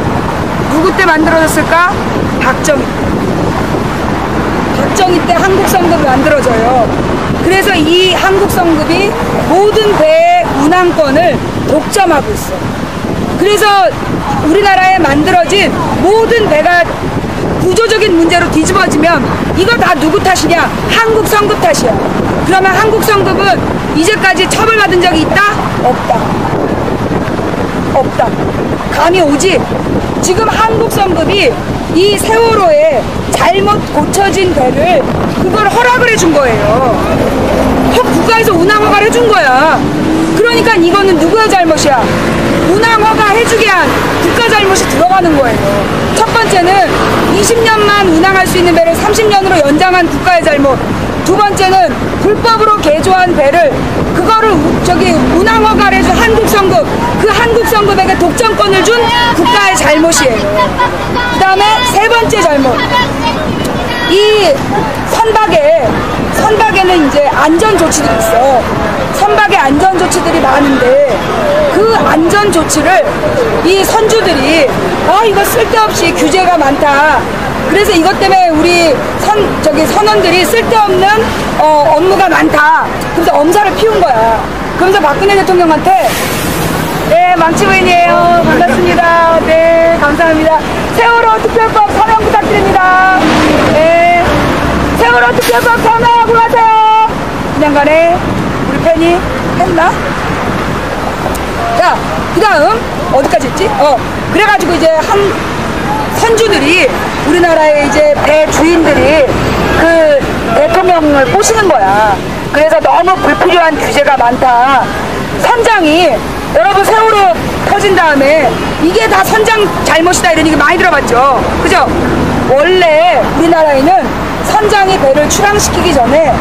누구 때 만들어졌을까? 박정희 때 한국성급이 만들어져요. 그래서 이 한국성급이 모든 배의 운항권을 독점하고 있어. 그래서 우리나라에 만들어진 모든 배가 구조적인 문제로 뒤집어지면 이거 다 누구 탓이냐? 한국성급 탓이야. 그러면 한국성급은 이제까지 처벌받은 적이 있다? 없다. 감이 오지? 지금 한국성급이 이 세월호에 잘못 고쳐진 배를 그걸 허락을 해준 거예요. 국가에서 운항허가를 해준 거야. 그러니까 이거는 누구의 잘못이야? 운항허가 해주게 한 국가 잘못이 들어가는 거예요. 첫 번째는 20년만 운항할 수 있는 배를 30년으로 연장한 국가의 잘못. 두 번째는 불법으로 개조한 배를 그거를 운항허가를 해준 한국성급, 그 한국성급에게 독점권을 준 국가의 잘못이에요. 그 다음에 세 번째 잘못. 이 선박에는 이제 안전조치들이 있어. 선박에 안전조치들이 많은데 그 안전조치를 이 선주들이 이거 쓸데없이 규제가 많다. 그래서 이것 때문에 우리 선원들이 쓸데없는 업무가 많다. 그래서 엄살을 피운 거야. 그러면서 박근혜 대통령한테 네, 망치부인이에요. 반갑습니다. 네, 감사합니다. 세월호 특별법 서명 부탁드립니다. 네, 세월호 특별법 서명하고 가세요. 그냥 간에 우리 팬이 했나? 자, 그 다음 어디까지 했지? 그래가지고 이제 선주들이 우리나라의 이제 배 주인들이 그 대통령을 꼬시는 거야. 그래서 너무 불필요한 규제가 많다. 선장이, 여러분 세월호 터진 다음에 이게 다 선장 잘못이다 이런 얘기 많이 들어봤죠. 그죠? 원래 우리나라에는 선장이 배를 출항시키기 전에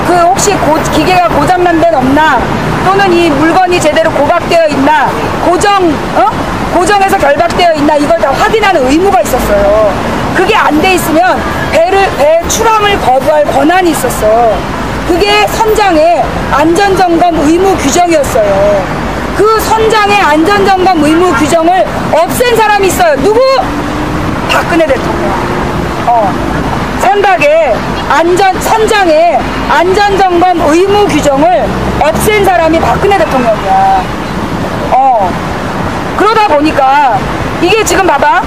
그 혹시 기계가 고장난 데는 없나, 또는 이 물건이 제대로 고박되어 있나, 고정해서 결박되어 있나, 이걸 다 확인하는 의무가 있었어요. 그게 안 돼 있으면 배 출항을 거부할 권한이 있었어. 그게 선장의 안전점검 의무 규정이었어요. 그 선장의 안전점검 의무 규정을 없앤 사람이 있어요. 누구? 박근혜 대통령. 생각에 선장의 안전점검 의무 규정을 없앤 사람이 박근혜 대통령이야. 그러다 보니까 이게 지금 봐봐.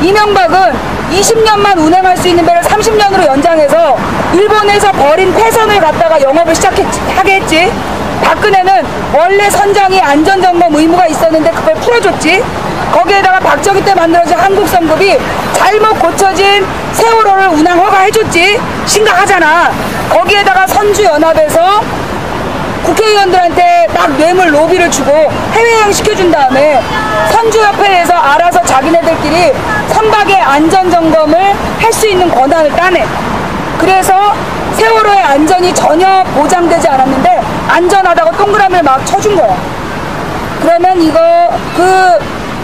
이명박은 20년만 운행할 수 있는 배를 30년으로 연장해서 일본에서 버린 폐선을 갖다가 영업을 하게 했지. 박근혜는 원래 선장이 안전점검 의무가 있었는데 그걸 풀어줬지. 거기에다가 박정희 때 만들어진 한국성급이 잘못 고쳐진 세월호를 운항 허가해줬지. 심각하잖아. 거기에다가 선주연합에서 국회의원들한테 막 뇌물 로비를 주고 해외여행 시켜준 다음에 선주협회에서 알아서 자기네들끼리 선박의 안전점검을 할 수 있는 권한을 따내. 그래서 세월호의 안전이 전혀 보장되지 않았는데 안전하다고 동그라미를 막 쳐준 거야. 그러면 이거 그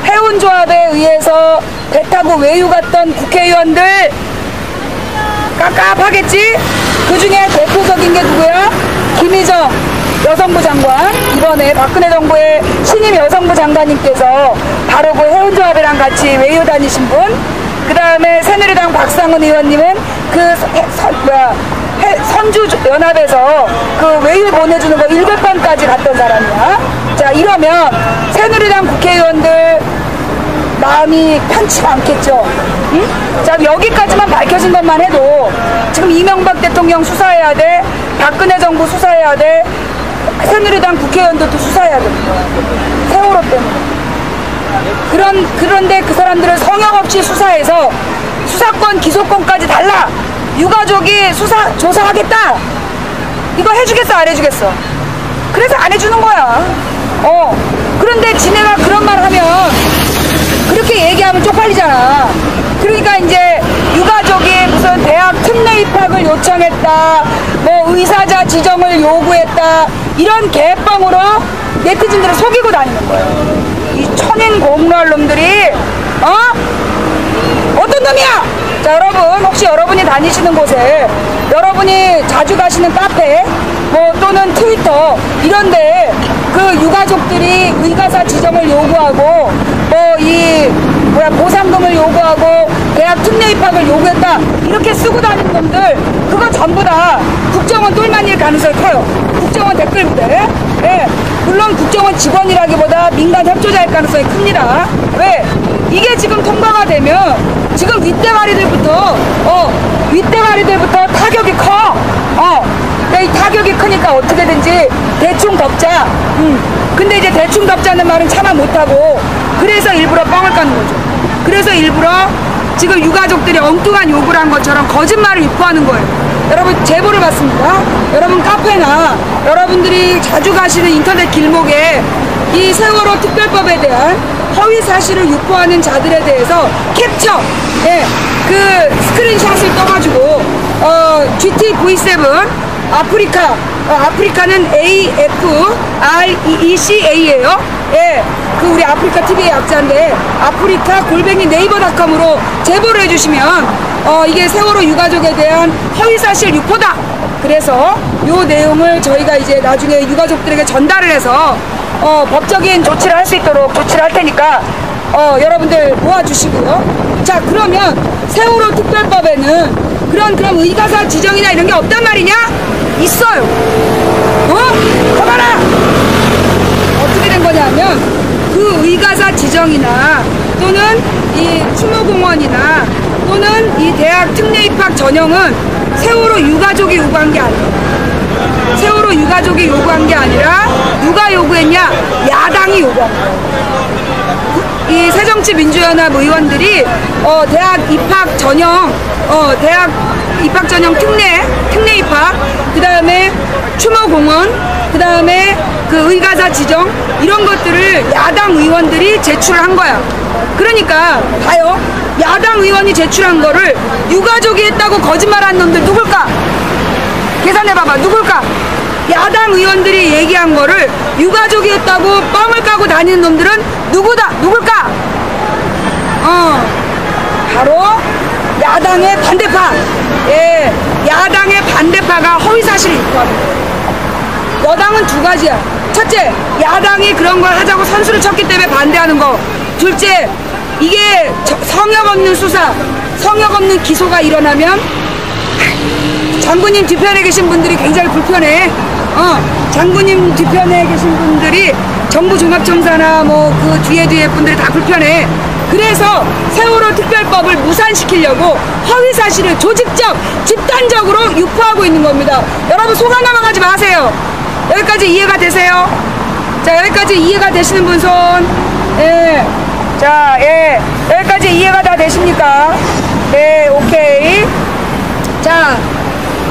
해운조합에 의해서 배 타고 외유 갔던 국회의원들 깝깝하겠지? 그 중에 대표적인 게 누구야? 김희정 여성부 장관. 이번에 박근혜 정부의 신임 여성부 장관님께서 바로 그 해운조합이랑 같이 외유 다니신 분. 그 다음에 새누리당 박상은 의원님은 그 선주연합에서 그 외유 보내주는 거 100번까지 갔던 사람이야. 자, 이러면 새누리당 국회의원들 마음이 편치가 않겠죠. 응? 자, 여기까지만 밝혀진 것만 해도 지금 이명박 대통령 수사해야 돼. 박근혜 정부 수사해야 돼. 새누리당 국회의원들도 수사해야 됩니다. 세월호 때문에. 그런데 그 사람들을 성역 없이 수사해서 수사권, 기소권까지 달라. 유가족이 조사하겠다. 이거 해주겠어, 안 해주겠어? 그래서 안 해주는 거야. 그런데 지네가 그런 말 하면 그렇게 얘기하면 쪽팔리잖아. 그러니까 이제 유가족이 무슨 대학 특례 입학을 요청했다, 뭐 의사자 지정을 요구했다, 이런 개뻥으로 네티즌들을 속이고 다니는 거예요. 이 천인 공로할 놈들이 어떤 놈이야? 자, 여러분, 혹시 여러분이 다니시는 곳에, 여러분이 자주 가시는 카페 뭐 또는 트위터 이런데 그 유가족들이 의가사 지정을 요구하고 보상금을 요구하고 대학 특례 입학을 요구했다 이렇게 쓰고 다니는 놈들, 그거 전부 다 국정원 똘만일 가능성이 커요. 국정원 댓글 부대. 예, 물론 국정원 직원이라기보다 민간 협조자일 가능성이 큽니다. 왜? 이게 지금 통과가 되면 지금 윗대가리들부터 타격이 커. 이 타격이 크니까 어떻게든지 대충 덮자. 근데 이제 대충 덮자는 말은 차마 못하고, 그래서 일부러 뻥을 까는 거죠. 그래서 일부러 지금 유가족들이 엉뚱한 요구를 한 것처럼 거짓말을 유포하는 거예요. 여러분, 제보를 받습니다. 여러분 카페나 여러분들이 자주 가시는 인터넷 길목에 이 세월호 특별법에 대한 허위 사실을 유포하는 자들에 대해서 캡처, 그 스크린샷을 떠가지고 GT V7 아프리카는 AFREECA예요. 예, 그 우리 아프리카 TV의 약자인데 아프리카 네이버닷컴으로 제보를 해주시면 이게 세월호 유가족에 대한 허위사실 유포다. 그래서 요 내용을 저희가 이제 나중에 유가족들에게 전달을 해서 법적인 조치를 할 수 있도록 조치를 할 테니까 여러분들 모아주시고요. 자, 그러면 세월호 특별법에는 그런 의가사 지정이나 이런 게 없단 말이냐? 있어요. 가만아! 어떻게 된 거냐면 그 의가사 지정이나 또는 이 추모공원이나 또는 이 대학 특례 입학 전형은 세월호 유가족이 요구한 게 아니에요. 세월호 유가족이 요구한 게 아니라 누가 요구했냐? 야당이 요구한 거예요. 이 새정치민주연합 의원들이 대학 입학 전형 특례 입학, 그 다음에 추모공원, 그 다음에 그 의가사 지정 이런 것들을 야당 의원들이 제출을 한 거야. 그러니까 봐요, 야당 의원이 제출한 거를 유가족이 했다고 거짓말한 놈들 누굴까? 계산해봐봐, 누굴까? 야당 의원들이 얘기한 거를 유가족이 했다고 뻥을 까고 다니는 놈들은 누굴까? 바로 야당의 반대파. 예, 야당의 반대파가 허위사실을 유포하는 거예요. 여당은 두 가지야. 첫째, 첫째, 야당이 그런 걸 하자고 선수를 쳤기 때문에 반대하는 거. 둘째, 이게 성역 없는 수사, 성역 없는 기소가 일어나면 장군님 뒤편에 계신 분들이 굉장히 불편해. 장군님 뒤편에 계신 분들이 정부 종합청사나 뭐 그 뒤에 분들이 다 불편해. 그래서 세월호 특별법을 무산시키려고 허위사실을 조직적, 집단적으로 유포하고 있는 겁니다. 여러분 소감 넘어가지 마세요. 여기까지 이해가 되세요? 자, 여기까지 이해가 되시는 분 손. 예. 자, 예. 여기까지 이해가 다 되십니까? 네, 오케이. 자,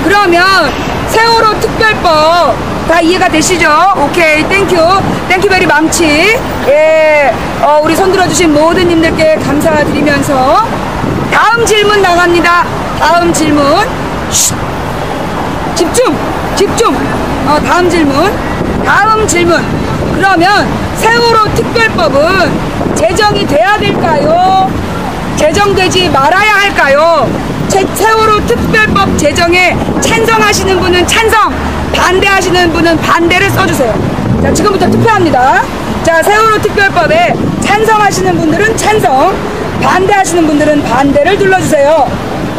그러면 세월호 특별법 다 이해가 되시죠? 오케이, 땡큐. 땡큐 베리 망치. 예, 우리 손들어주신 모든 님들께 감사드리면서 다음 질문 나갑니다. 다음 질문. 쉿. 집중. 다음 질문. 그러면 세월호 특별법은 제정이 돼야 될까요? 제정되지 말아야 할까요? 세월호 특별법 제정에 찬성하시는 분은 찬성, 반대하시는 분은 반대를 써주세요. 자, 지금부터 투표합니다. 자, 세월호 특별법에 찬성하시는 분들은 찬성, 반대하시는 분들은 반대를 눌러주세요.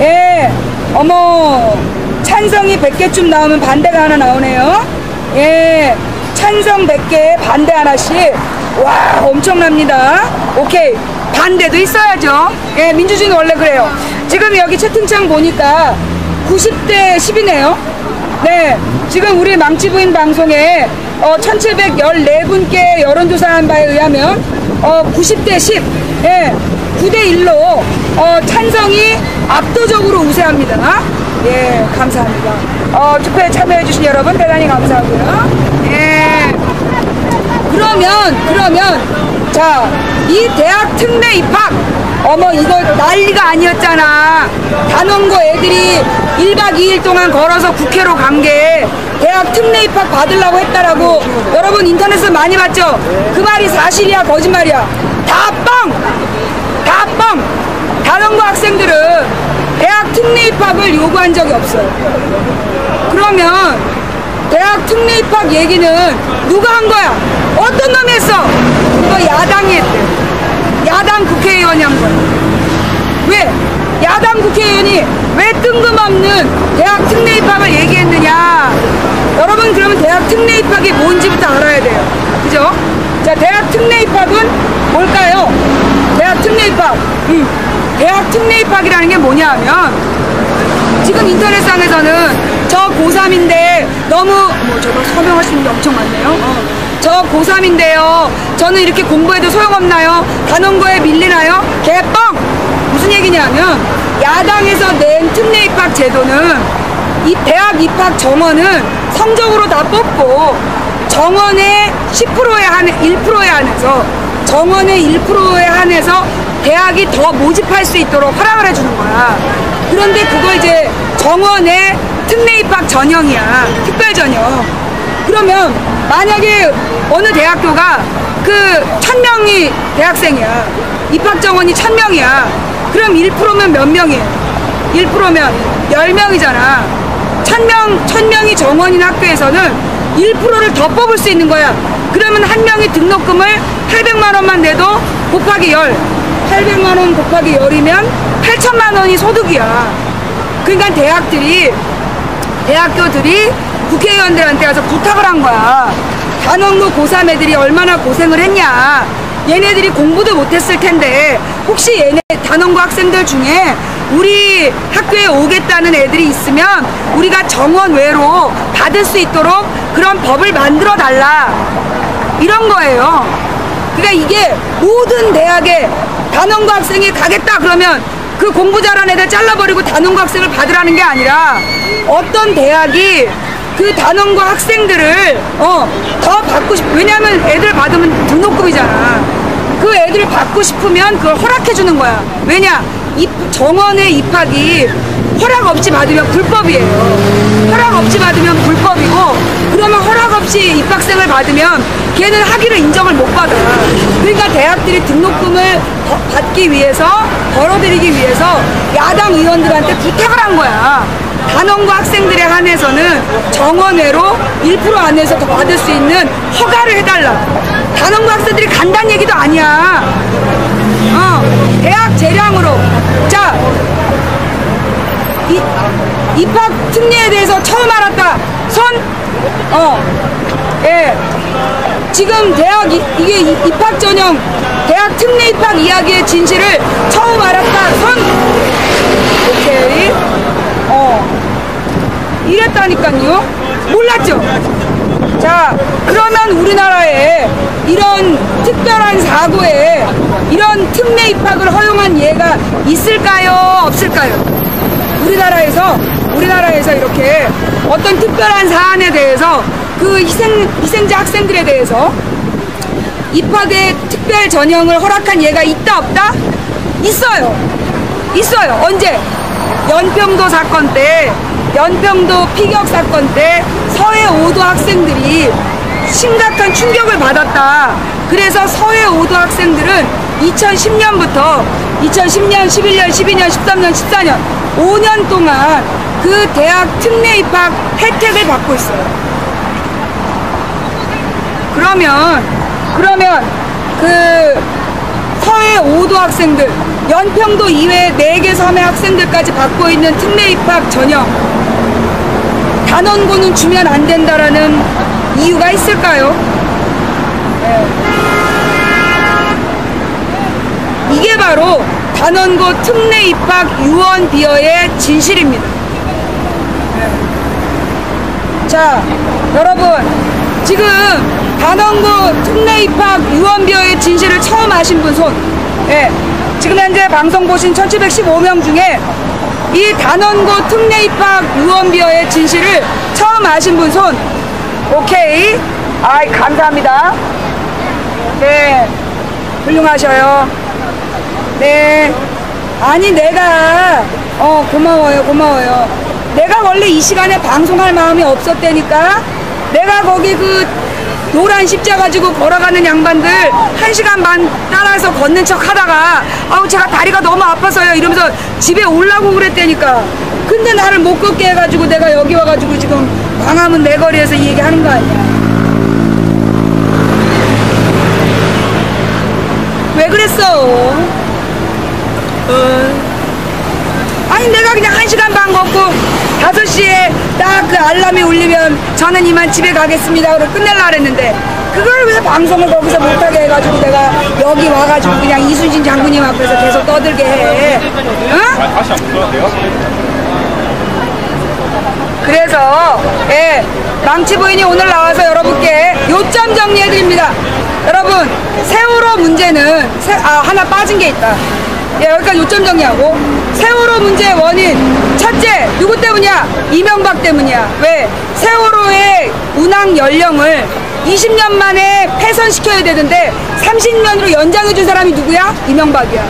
예, 어머, 찬성이 100개쯤 나오면 반대가 하나 나오네요. 예, 찬성 100개, 반대 하나씩. 와, 엄청납니다. 오케이, 반대도 있어야죠. 예, 민주주의는 원래 그래요. 지금 여기 채팅창 보니까 90대 10이네요. 네, 지금 우리 망치부인 방송에 1714분께 여론조사한 바에 의하면 90대 10, 예, 9대1로 찬성이 압도적으로 우세합니다. 예, 감사합니다. 투표에 참여해주신 여러분 대단히 감사하고요. 예. 그러면 자, 이 대학 특례 입학, 어머, 이거 난리가 아니었잖아. 단원고 애들이 1박 2일 동안 걸어서 국회로 간 게 대학 특례 입학 받으려고 했다라고 여러분 인터넷에서 많이 봤죠? 그 말이 사실이야, 거짓말이야? 다 뻥! 단원고 학생들은 대학 특례 입학을 요구한 적이 없어요. 그러면 대학 특례 입학 얘기는 누가 한 거야? 어떤 놈이 했어? 그거 야당이 했대. 야당 국회의원이 한 거야. 왜? 야당 국회의원이 왜 뜬금없는 대학 특례 입학을 얘기했느냐? 여러분, 그러면 대학 특례 입학이 뭔지부터 알아야 돼요. 그죠? 자, 대학 특례 입학은 뭘까요? 대학 특례 입학. 대학 특례 입학이라는 게 뭐냐 하면, 지금 인터넷상에서는 저 고3인데 너무 저거 서명하시는 게 엄청 많네요. 저 고3인데요, 저는 이렇게 공부해도 소용없나요? 단원고에 밀리나요? 개뻥! 무슨 얘기냐면, 야당에서 낸 특례 입학 제도는 이 대학 입학 정원은 성적으로 다 뽑고 정원의 1%에 한해서 정원의 1%에 한해서 대학이 더 모집할 수 있도록 허락을 해주는 거야. 그런데 그거 이제 정원의 특례 입학 전형이야. 특별 전형. 그러면 만약에 어느 대학교가 그 1000명이 대학생이야. 입학 정원이 1000명이야. 그럼 1%면 몇 명이에요? 1%면 10명이잖아. 1000명이 정원인 학교에서는 1%를 더 뽑을 수 있는 거야. 그러면 한 명이 등록금을 800만 원만 내도 곱하기 10. 800만 원 곱하기 10이면 8천만 원이 소득이야. 그러니까 대학교들이 국회의원들한테 가서 부탁을 한 거야. 단원고 고3 애들이 얼마나 고생을 했냐. 얘네들이 공부도 못했을 텐데 혹시 얘네 단원고 학생들 중에 우리 학교에 오겠다는 애들이 있으면 우리가 정원 외로 받을 수 있도록 그런 법을 만들어 달라, 이런 거예요. 그러니까 이게 모든 대학에 단원고 학생이 가겠다 그러면 그 공부 잘하는 애들 잘라버리고 단원고 학생을 받으라는 게 아니라, 어떤 대학이 그 단원고 학생들을 더 받고 왜냐면 애들 받으면 등록금이잖아. 그 애들을 받고 싶으면 그걸 허락해 주는 거야. 왜냐? 정원의 입학이 허락 없이 받으면 불법이에요. 허락 없이 받으면 불법이고, 그러면 허락 없이 입학생을 받으면 걔는 학위를 인정을 못 받아. 그러니까 대학들이 등록금을 받기 위해서, 벌어들이기 위해서 야당 의원들한테 부탁을 한 거야. 단원고 학생들에 한해서는 정원외로 1% 안에서 더 받을 수 있는 허가를 해달라. 단원고 학생들이 간다는 얘기도 아니야. 대학 재량으로. 자, 입학 특례에 대해서 처음 알았다. 손. 예. 지금 대학 이게 입학 전형 대학 특례 입학 이야기의 진실을 처음 알았다. 손. 오케이. 이랬다니까요. 몰랐죠. 자, 그러면 우리나라에 이런 특별한 사고에 이런 특례 입학을 허용한 예가 있을까요? 없을까요? 우리나라에서 이렇게 어떤 특별한 사안에 대해서 그 희생자 학생들에 대해서 입학의 특별 전형을 허락한 예가 있다 없다? 있어요. 언제? 연평도 사건 때, 연평도 피격 사건 때 서해 5도 학생들이 심각한 충격을 받았다. 그래서 서해 5도 학생들은 2010년부터 2010년, 11년, 12년, 13년, 14년 5년 동안 그 대학 특례 입학 혜택을 받고 있어요. 그러면 그 서해 5도 학생들, 연평도 이외에 4개 섬의 학생들까지 받고 있는 특례 입학 전형 단원고는 주면 안 된다라는 이유가 있을까요? 네. 이게 바로 단원고 특례 입학 유언 비어의 진실입니다. 네. 자, 여러분, 지금 단원고 특례 입학 유언 비어의 진실을 처음 아신 분 손. 예. 지금 현재 방송 보신 1715명 중에 이 단원고 특례 입학 유언 비어의 진실을 처음 아신 분 손. 오케이. 아이, 감사합니다. 네. 훌륭하셔요. 네. 아니, 내가 고마워요. 내가 원래 이 시간에 방송할 마음이 없었다니까. 내가 거기 그 노란 십자 가지고 걸어가는 양반들 1시간 반 따라서 걷는 척 하다가 아우 제가 다리가 너무 아파서요 이러면서 집에 오려고 그랬다니까. 근데 나를 못 걷게 해가지고 내가 여기 와가지고 지금 광화문 내거리에서 이 얘기 하는 거 아니야. 왜 그랬어? 아니 내가 그냥 1시간 반 걷고 5시에 딱 그 알람이 울리면 저는 이만 집에 가겠습니다 그러고 끝낼라 그랬는데 그걸 왜 방송을 거기서 못하게 해가지고 내가 여기 와가지고 그냥 이순신 장군님 앞에서 계속 떠들게 해. 응? 다시 안 불러도 그래서 예, 망치 부인이 오늘 나와서 여러분께 요점 정리해드립니다. 여러분, 세월호 문제는 하나 빠진 게 있다. 예, 여기까지 요점 정리하고, 세월호 문제의 원인 첫째 누구 때문이야? 이명박 때문이야. 왜? 세월호의 운항 연령을 20년 만에 폐선시켜야 되는데 30년으로 연장해준 사람이 누구야? 이명박이야.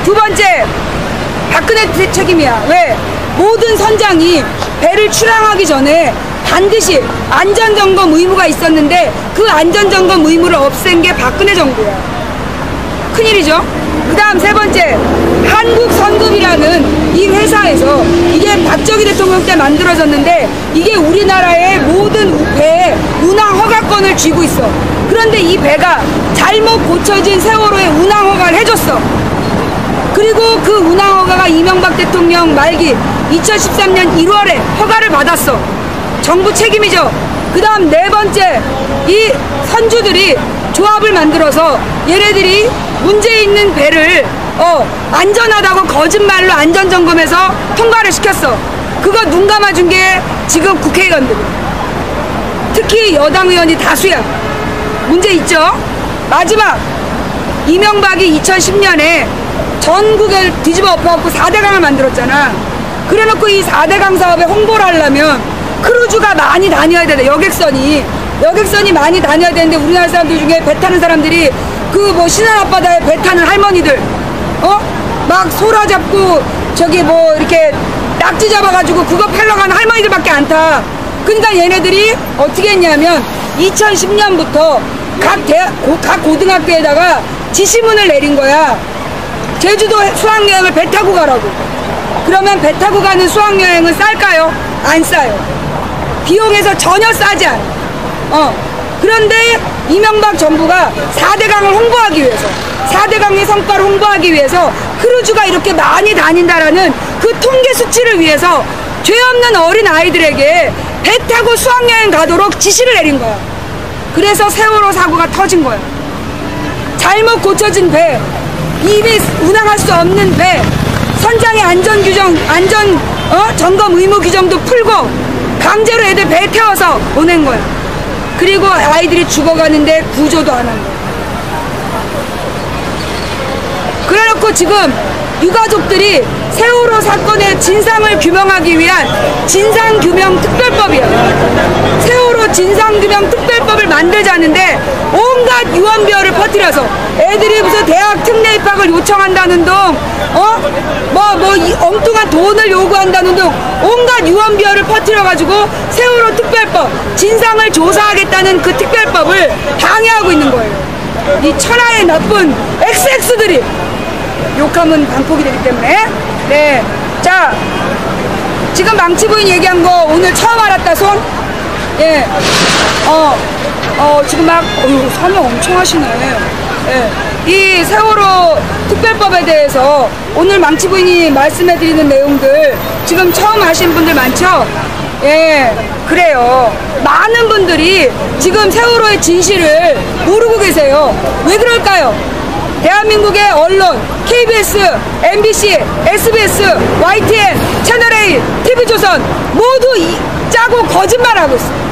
두 번째, 박근혜 책임이야. 왜? 모든 선장이 배를 출항하기 전에 반드시 안전점검 의무가 있었는데 그 안전점검 의무를 없앤 게 박근혜 정부야. 큰일이죠. 그 다음 세 번째, 한국선급이라는 이 회사에서 이게 박정희 대통령 때 만들어졌는데 이게 우리나라의 모든 배의 운항 허가권을 쥐고 있어. 그런데 이 배가 잘못 고쳐진 세월호에 운항 허가를 해줬어. 그리고 그 운항 허가가 이명박 대통령 말기 2013년 1월에 허가를 받았어. 정부 책임이죠. 그 다음 네 번째, 이 선주들이 조합을 만들어서 얘네들이 문제 있는 배를 안전하다고 거짓말로 안전점검해서 통과를 시켰어. 그거 눈 감아준 게 지금 국회의원들이야. 특히 여당 의원이 다수야. 문제 있죠. 마지막, 이명박이 2010년에 전국을 뒤집어 엎어갖고 4대강을 만들었잖아. 그래놓고 이 4대강 사업에 홍보를 하려면 크루즈가 많이 다녀야 돼. 여객선이 많이 다녀야 되는데 우리나라 사람들 중에 배 타는 사람들이 그 뭐 신안 앞바다에 배 타는 할머니들 막 소라 잡고 저기 뭐 이렇게 낙지 잡아가지고 그거 팔러 가는 할머니들밖에 안 타. 그러니까 얘네들이 어떻게 했냐면 2010년부터 각 고등학교에다가 지시문을 내린 거야. 제주도 수학여행을 배 타고 가라고. 그러면 배 타고 가는 수학여행은 쌀까요? 안 싸요. 비용에서 전혀 싸지 않아요. 그런데 이명박 정부가 4대강을 홍보하기 위해서, 4대강의 성과를 홍보하기 위해서 크루즈가 이렇게 많이 다닌다라는 그 통계 수치를 위해서 죄 없는 어린 아이들에게 배 타고 수학여행 가도록 지시를 내린 거야. 그래서 세월호 사고가 터진 거야. 잘못 고쳐진 배, 이미 운항할 수 없는 배, 선장의 안전 규정, 점검 의무 규정도 풀고 강제로 애들 배에 태워서 보낸 거야. 그리고 아이들이 죽어가는데 구조도 안 한 거야. 그래놓고 지금 유가족들이 세월호 사건의 진상을 규명하기 위한 진상규명특별법이야. 세월호 진상규명특별법을 만들자는데 온갖 유언비어를 퍼뜨려서 애들이 무슨 대학 특례 입학을 요청한다는 둥, 엉뚱한 돈을 요구한다는 둥 온갖 유언비어를 퍼뜨려가지고 세월호 특별법, 진상을 조사하겠다는 그 특별법을 방해하고 있는 거예요. 이 천하의 나쁜 XX들이 욕하면 방폭이 되기 때문에. 네, 자, 지금 망치부인 얘기한 거 오늘 처음 알았다 손? 예, 지금 막 설명 엄청 하시네. 예, 이 세월호 특별법에 대해서 오늘 망치부인이 말씀해드리는 내용들 지금 처음 하신 분들 많죠? 예, 그래요. 많은 분들이 지금 세월호의 진실을 모르고 계세요. 왜 그럴까요? 대한민국의 언론, KBS, MBC, SBS, YTN, 채널A, TV조선 모두 짜고 거짓말하고 있어요.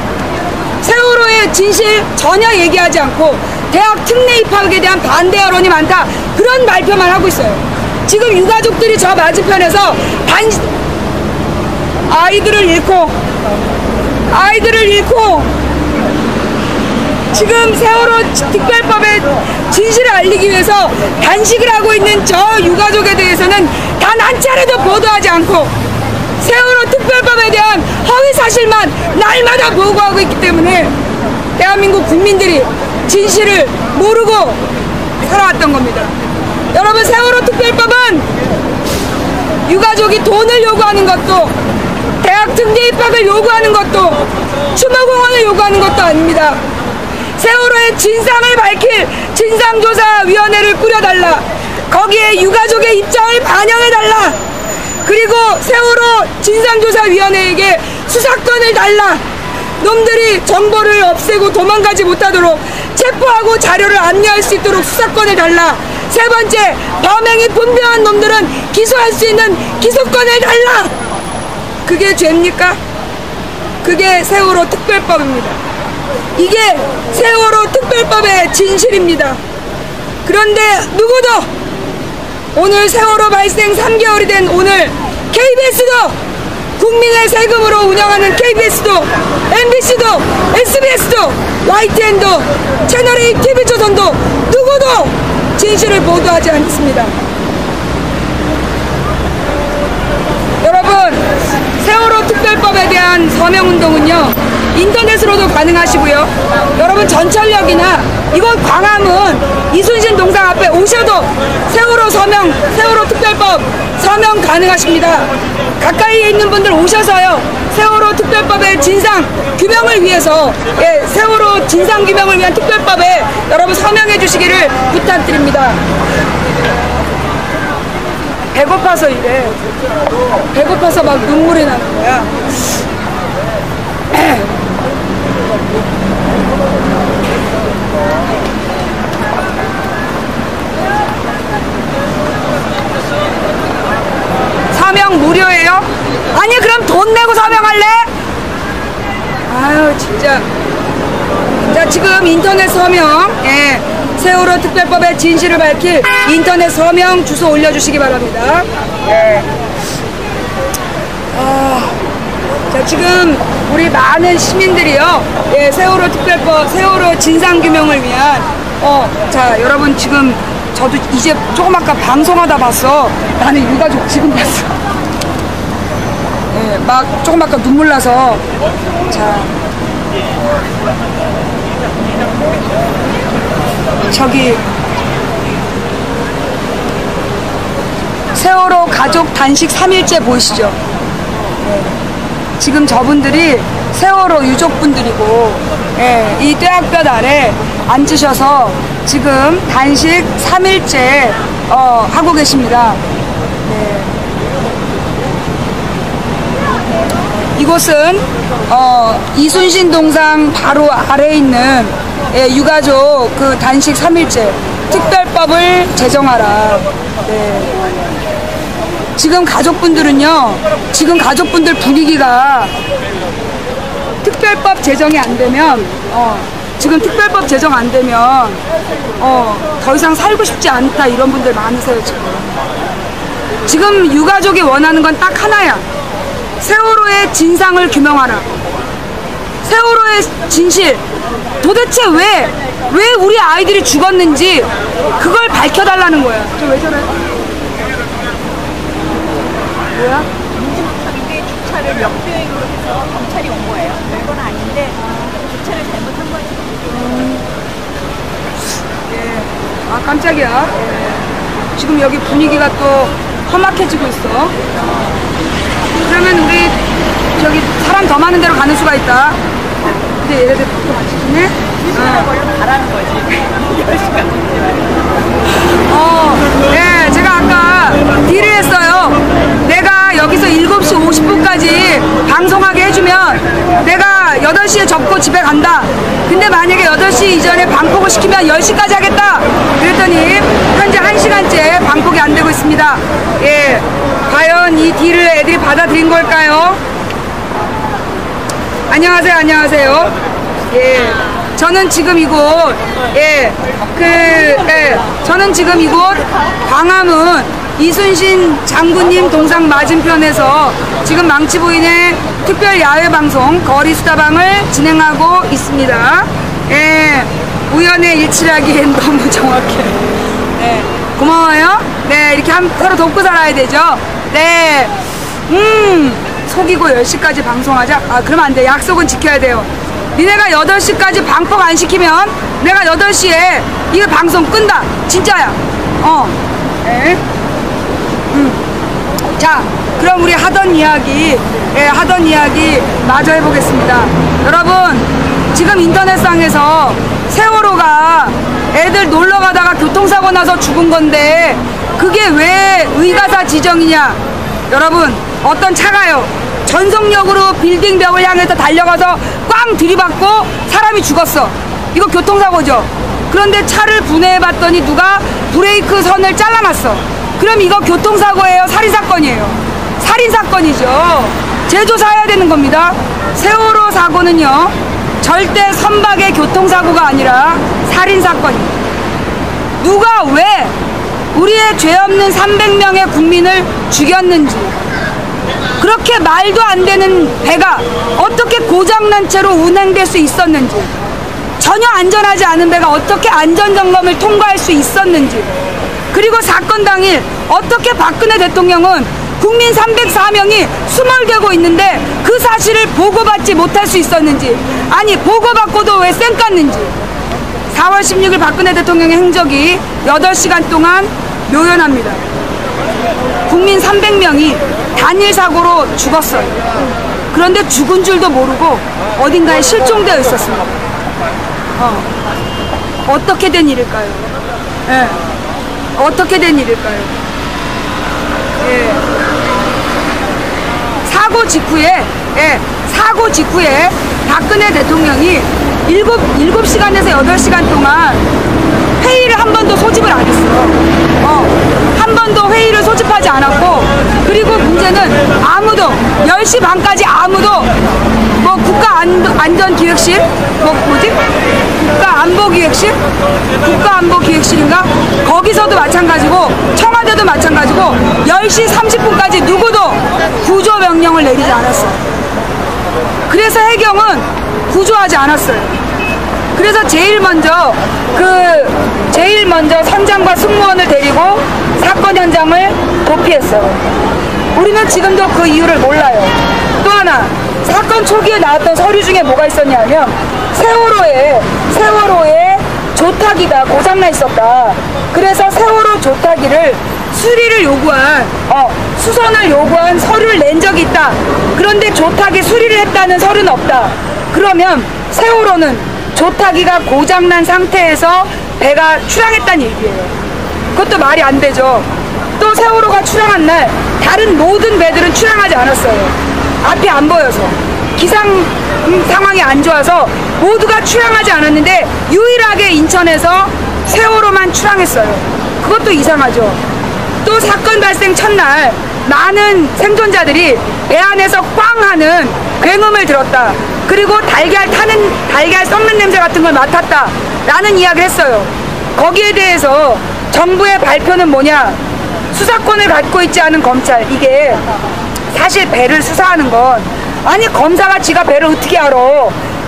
세월호의 진실 전혀 얘기하지 않고 대학 특례 입학에 대한 반대 여론이 많다, 그런 발표만 하고 있어요. 지금 유가족들이 저 맞은편에서 아이들을 잃고 지금 세월호 특별법의 진실을 알리기 위해서 단식을 하고 있는 저 유가족에 대해서는 단 한 차례도 보도하지 않고 세월호 특별법에 대한 허위 사실만 날마다 보고하고 있기 때문에 대한민국 국민들이 진실을 모르고 살아왔던 겁니다. 여러분, 세월호 특별법은 유가족이 돈을 요구하는 것도, 대학 특례 입학을 요구하는 것도, 추모공원을 요구하는 것도 아닙니다. 세월호의 진상을 밝힐 진상조사위원회를 꾸려달라. 거기에 유가족의 입장을 반영해달라. 그리고 세월호 진상조사위원회에게 수사권을 달라. 놈들이 정보를 없애고 도망가지 못하도록 체포하고 자료를 압류할 수 있도록 수사권을 달라. 세 번째, 범행이 분명한 놈들은 기소할 수 있는 기소권을 달라. 그게 죄입니까? 그게 세월호 특별법입니다. 이게 세월호 특별법의 진실입니다. 그런데 누구도 오늘 세월호 발생 3개월이 된 오늘 KBS도, 국민의 세금으로 운영하는 KBS도, MBC도, SBS도, YTN도, 채널A, TV조선도 누구도 진실을 보도하지 않습니다. 여러분, 세월호 특별법에 대한 서명운동은요 인터넷으로도 가능하시고요. 여러분, 전철역이나 이곳 광화문 이순신 동상 앞에 오셔도 세월호 특별법 서명 가능하십니다. 가까이에 있는 분들 오셔서요, 세월호 특별법의 진상 규명을 위해서, 세월호 진상 규명을 위한 특별법에 여러분 서명해 주시기를 부탁드립니다. 배고파서 이래. 배고파서 막 눈물이 나는 거야. 서명 무료예요? 아니, 그럼 돈 내고 서명할래? 아유, 진짜. 자, 지금 인터넷 서명, 세월호 특별법의 진실을 밝힐 인터넷 서명 주소 올려주시기 바랍니다. 자, 지금 우리 많은 시민들이요, 세월호 특별법, 세월호 진상규명을 위한, 자, 여러분, 지금 저도 이제 조금 아까 방송하다 봤어. 나는 유가족 지금 봤어. 막 조금 아까 눈물 나서. 자, 저기 세월호 가족 단식 3일째 보이시죠? 네. 지금 저분들이 세월호 유족분들이고, 예, 이 뙤약볕 아래 앉으셔서 지금 단식 3일째 하고 계십니다. 네. 이곳은 이순신 동상 바로 아래에 있는, 예, 유가족 그 단식 3일째 특별법을 제정하라. 네. 지금 가족분들은요, 지금 가족분들 분위기가 특별법 제정이 안 되면, 지금 특별법 제정 안 되면, 더 이상 살고 싶지 않다 이런 분들 많으세요, 지금. 지금 유가족이 원하는 건 딱 하나야. 세월호의 진상을 규명하라. 세월호의 진실. 도대체 왜 우리 아이들이 죽었는지 그걸 밝혀달라는 거야. 저 왜 저래? 뭐야? 민주노총인데 주차를 역주행으로 해서 경찰이 온 거예요. 별건 아닌데 주차를 잘못한 거지. 예. 아, 깜짝이야. 예. 지금 여기 분위기가 또 험악해지고 있어. 그러면 우리 저기 사람 더 많은 데로 가는 수가 있다. 근데 얘네들 밥도 같이 주네? 시간을 걸려서 가라는 거지. 10시간. 예, 제가 아까 딜을 했어요. 내가 여기서 7시 50분까지 방송하게 해주면 내가 8시에 접고 집에 간다. 근데 만약에 8시 이전에 방폭을 시키면 10시까지 하겠다. 그랬더니 현재 1시간째 방폭이 안 되고 있습니다. 예, 과연 이 딜을 애들이 받아들인 걸까요? 안녕하세요, 안녕하세요. 예. 저는 지금 이곳, 저는 지금 이곳 광화문 이순신 장군님 동상 맞은편에서 지금 망치부인의 특별 야외 방송 거리 수다방을 진행하고 있습니다. 예, 우연의 일치라기엔 너무 정확해. 네, 고마워요. 네, 이렇게 서로 돕고 살아야 되죠. 네, 속이고 10시까지 방송하자. 아, 그러면 안 돼. 약속은 지켜야 돼요. 니네가 8시까지 방폭 안 시키면 내가 8시에 이거 방송 끈다. 진짜야. 네. 자, 그럼 우리 하던 이야기 마저 해보겠습니다. 여러분, 지금 인터넷상에서 세월호가 애들 놀러 가다가 교통사고 나서 죽은 건데 그게 왜 의가사 지정이냐? 여러분, 어떤 차가요, 전속력으로 빌딩벽을 향해서 달려가서 꽝 들이받고 사람이 죽었어. 이거 교통사고죠. 그런데 차를 분해해봤더니 누가 브레이크 선을 잘라놨어. 그럼 이거 교통사고예요, 살인사건이에요? 살인사건이죠. 재조사해야 되는 겁니다. 세월호 사고는요, 절대 선박의 교통사고가 아니라 살인사건입니다. 누가 왜 우리의 죄 없는 300명의 국민을 죽였는지, 그렇게 말도 안 되는 배가 어떻게 고장난 채로 운행될 수 있었는지, 전혀 안전하지 않은 배가 어떻게 안전점검을 통과할 수 있었는지, 그리고 사건 당일 어떻게 박근혜 대통령은 국민 304명이 수몰되고 있는데 그 사실을 보고받지 못할 수 있었는지, 아니 보고받고도 왜 쌩깠는지. 4월 16일 박근혜 대통령의 행적이 8시간 동안 묘연합니다. 국민 300명이 단일 사고로 죽었어요. 그런데 죽은 줄도 모르고 어딘가에 실종되어 있었습니다. 어떻게 된 일일까요? 예. 어떻게 된 일일까요? 예. 사고 직후에 박근혜 대통령이 7시간에서 8시간 동안 회의를 한 번도 소집을 안 했어. 한 번도 회의를 소집하지 않았고, 그리고 문제는 아무도 10시 반까지 아무도 뭐 국가안전기획실, 국가안보기획실? 국가안보기획실인가? 거기서도 마찬가지고 청와대도 마찬가지고 10시 30분까지 누구도 구조 명령을 내리지 않았어요. 그래서 해경은 구조하지 않았어요. 그래서 제일 먼저 선장과 승무원을 데리고 사건 현장을 도피했어요. 우리는 지금도 그 이유를 몰라요. 또 하나, 사건 초기에 나왔던 서류 중에 뭐가 있었냐면 세월호에 조타기가 고장나 있었다. 그래서 세월호 조타기를 수리를 요구한 수선을 요구한 서류를 낸 적이 있다. 그런데 조타기 수리를 했다는 서류는 없다. 그러면 세월호는 조타기가 고장난 상태에서 배가 출항했다는 얘기예요. 그것도 말이 안 되죠. 또 세월호가 출항한 날 다른 모든 배들은 출항하지 않았어요. 앞이 안 보여서, 기상 상황이 안 좋아서 모두가 출항하지 않았는데 유일하게 인천에서 세월호만 출항했어요. 그것도 이상하죠. 또 사건 발생 첫날 많은 생존자들이 배 안에서 꽝 하는 굉음을 들었다. 그리고 달걀 썩는 냄새 같은 걸 맡았다 라는 이야기를 했어요. 거기에 대해서 정부의 발표는 뭐냐? 수사권을 갖고 있지 않은 검찰. 이게 사실 배를 수사하는 건, 아니 검사가 지가 배를 어떻게 알아?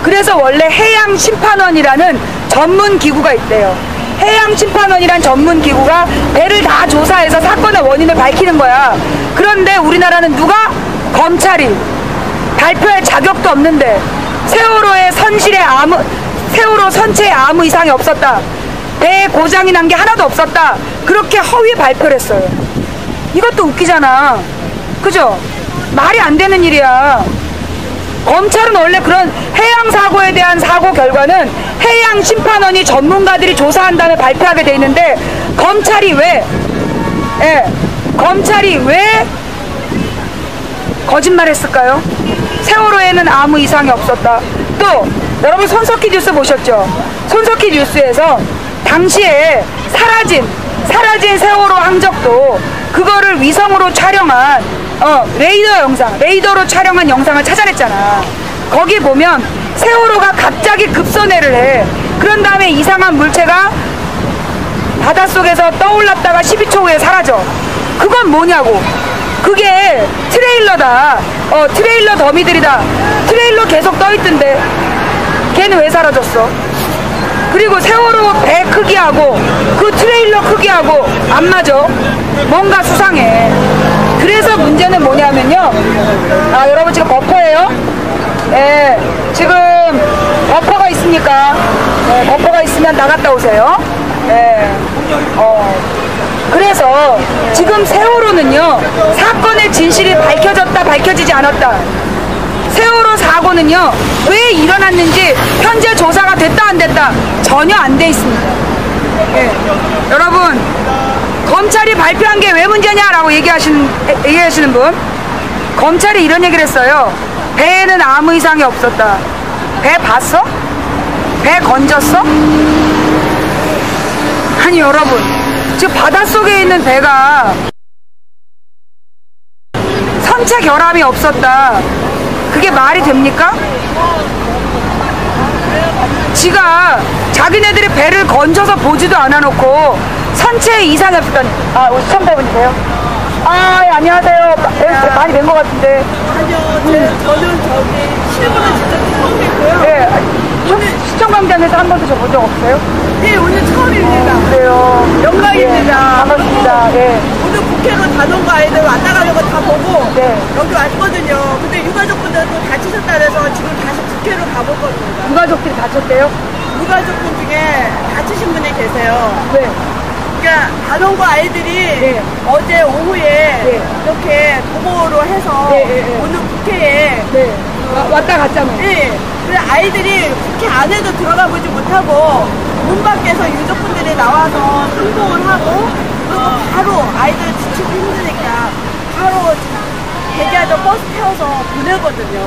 그래서 원래 해양심판원이라는 전문기구가 있대요. 해양심판원이란 전문기구가 배를 다 조사해서 사건의 원인을 밝히는 거야. 그런데 우리나라는 누가? 검찰이 발표할 자격도 없는데 세월호의 세월호 선체에 아무 이상이 없었다, 배에 고장이 난 게 하나도 없었다, 그렇게 허위 발표를 했어요. 이것도 웃기잖아. 그죠? 말이 안 되는 일이야. 검찰은 원래 그런 해양사고에 대한 사고 결과는 해양심판원이 전문가들이 조사한 다음에 발표하게 돼 있는데 검찰이 왜 거짓말 했을까요? 세월호에는 아무 이상이 없었다. 또 여러분 손석희 뉴스 보셨죠? 손석희 뉴스에서 당시에 사라진 세월호 항적도 그거를 위성으로 촬영한 레이더로 촬영한 영상을 찾아냈잖아. 거기 보면 세월호가 갑자기 급선회를 해. 그런 다음에 이상한 물체가 바닷속에서 떠올랐다가 12초 후에 사라져. 그건 뭐냐고. 그게 트레일러다. 트레일러 더미들이다. 트레일러 계속 떠있던데 걔는 왜 사라졌어? 그리고 세월호 배 크기하고 그 트레일러 크기하고 안 맞아. 뭔가 수상해. 그래서 문제는 뭐냐면요, 여러분 지금 버퍼예요. 지금 버퍼가 있으니까 버퍼가 있으면 나갔다 오세요. 그래서 지금 세월호는요, 사건의 진실이 밝혀졌다 밝혀지지 않았다, 세월호 사고는요 왜 일어났는지 현재 조사가 됐다 안 됐다 전혀 안 돼 있습니다. 여러분, 검찰이 발표한 게 왜 문제냐라고 얘기하시는 분, 검찰이 이런 얘기를 했어요. 배에는 아무 이상이 없었다. 배 봤어? 배 건졌어? 아니 여러분, 지금 바닷속에 있는 배가 선체 결함이 없었다. 그게 말이 됩니까? 지가 자기네들이 배를 건져서 보지도 않아놓고 선체에 이상이 없었다니. 우리 시청자분이세요? 예, 안녕하세요. 많이 뵌 것 같은데. 아니요, 저는 실물은 진짜 처음이고요. 예, 시청광장에서 한 번도 저 본 적 없어요? 네, 오늘 처음입니다. 그래요. 영광입니다. 반갑습니다. 오늘 국회로 단원과 아이들 왔다 가려고 다 보고 여기 왔거든요. 근데 유가족분들 또 다치셨다 그래서 지금 다시 국회로 가볼 겁니다. 유가족들이 다쳤대요? 유가족분 중에 다치신 분이 계세요. 네. 그러니까 단원과 아이들이 어제 오후에 이렇게 도보로 해서 오늘 국회에 왔다 갔잖아요. 네. 그래서 아이들이 국회 안에도 들어가 보지 못하고 문 밖에서 유족분들이 나와서 상봉을 하고, 그리고 바로 아이들 지치고 힘드니까 바로 대기하던 버스 태워서 보내거든요.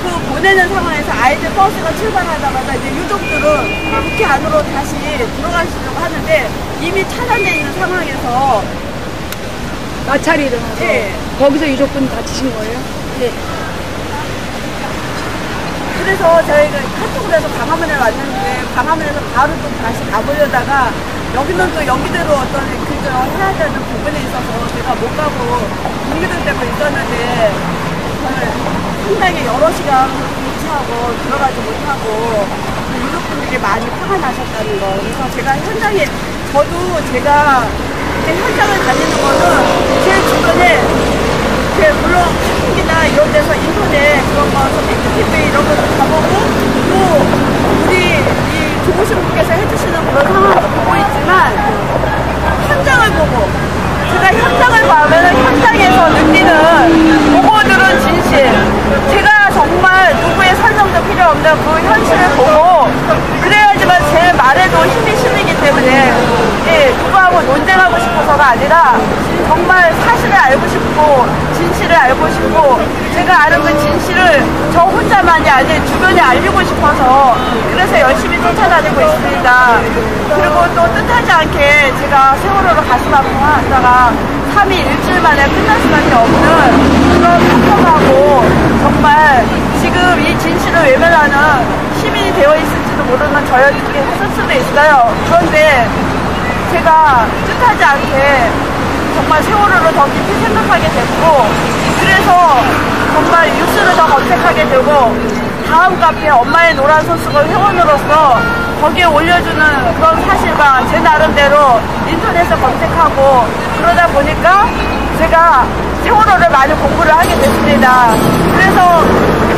그 보내는 상황에서 아이들 버스가 출발하자마자 이제 유족들은 국회 안으로 다시 들어가시려고 하는데 이미 차단되어 있는 상황에서 마찰이 일어나서 거기서 유족분 다치신 거예요? 네. 그래서 저희가 카톡으로 해서 광화문에 왔는데 광화문에서 바로 또 다시 가보려다가 여기는 또 여기대로 어떤 그저 해야 되는 부분이 있어서 제가 못 가고 공기등되고 있었는데 상당히 여러 시간 대치하고 들어가지 못하고 유족분들이 많이 화가 나셨다는 거. 그래서 제가 현장에 제가 이렇게 현장을 다니는 거는 제 주변에 물론 한국이나 이런 데서 인터넷 그런 거, TV 이런 것도 가보고 또 우리 이 좋으신 분께서 해주시는 그런 상황도 보고 있지만 현장을 보고 제가 현장을 가면 현장에서 느끼는 보고들은 진실. 제가 정말 누구의 설명도 필요 없는 그 현실을 보고 그래야지만 제 말에도 힘이 실리기 때문에 예, 누구하고 논쟁하고 싶어서가 아니라 정말 사실을 알고 싶고 진실을 알고 싶고 제가 아는 그 진실을 저 혼자만이 아닌 주변에 알리고 싶어서 그래서 열심히 쫓아다니고 있습니다. 그리고 또 뜻하지 않게 제가 세월호로 가슴 아파하다가 3일 일주일 만에 끝날 수밖에 없는 그런 평범하고 정말 지금 이 진실을 외면하는 시민이 되어 있을지도 모르는 저였게 했을 수도 있어요. 그런데 제가 뜻하지 않게 정말 세월호를 더 깊이 생각하게 됐고 그래서 정말 뉴스를 더 검색하게 되고 다음 카페 엄마의 노란 소식을 회원으로서 거기에 올려주는 그런 사실과 제 나름대로 인터넷에 검색하고 그러다 보니까 제가 세월호를 많이 공부를 하게 됐습니다. 그래서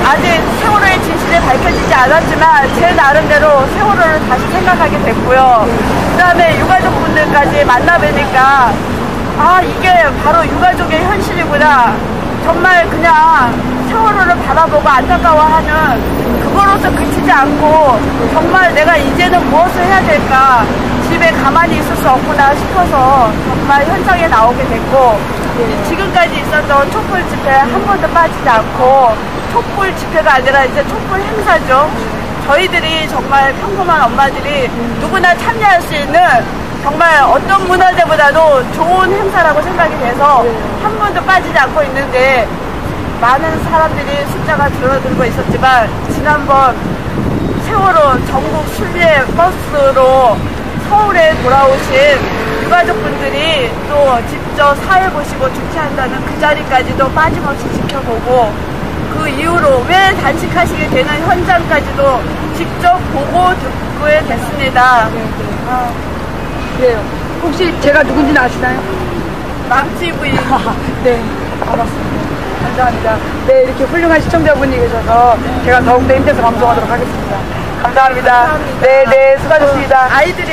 아직 세월호의 진실이 밝혀지지 않았지만 제 나름대로 세월호를 다시 생각하게 됐고요. 그 다음에 유가족분들까지 만나뵈니까 아 이게 바로 유가족의 현실이구나. 정말 그냥 세월호를 바라보고 안타까워하는 그거로서 그치지 않고 정말 내가 이제는 무엇을 해야 될까 집에 가만히 있을 수 없구나 싶어서 정말 현장에 나오게 됐고 지금까지 있었던 촛불 집회 한 번도 빠지지 않고 촛불 집회가 아니라 이제 촛불 행사죠. 저희들이 정말 평범한 엄마들이 누구나 참여할 수 있는 정말 어떤 문화제보다도 좋은 행사라고 생각이 돼서 한 번도 빠지지 않고 있는데 많은 사람들이 숫자가 줄어들고 있었지만 지난번 세월호 전국 순례 버스로 서울에 돌아오신 유가족분들이 또 직접 사회 보시고 주최한다는 그 자리까지도 빠짐없이 지켜보고 그 이후로 왜 단식하시게 되는 현장까지도 직접 보고 듣게 됐습니다. 그래요. 혹시 제가 누군지 아시나요? 망치 부인. 네, 알았습니다. 감사합니다. 네, 이렇게 훌륭한 시청자분이 계셔서 제가 더욱더 힘내서 방송하도록 하겠습니다. 감사합니다. 네, 네, 수고하셨습니다. 아이들이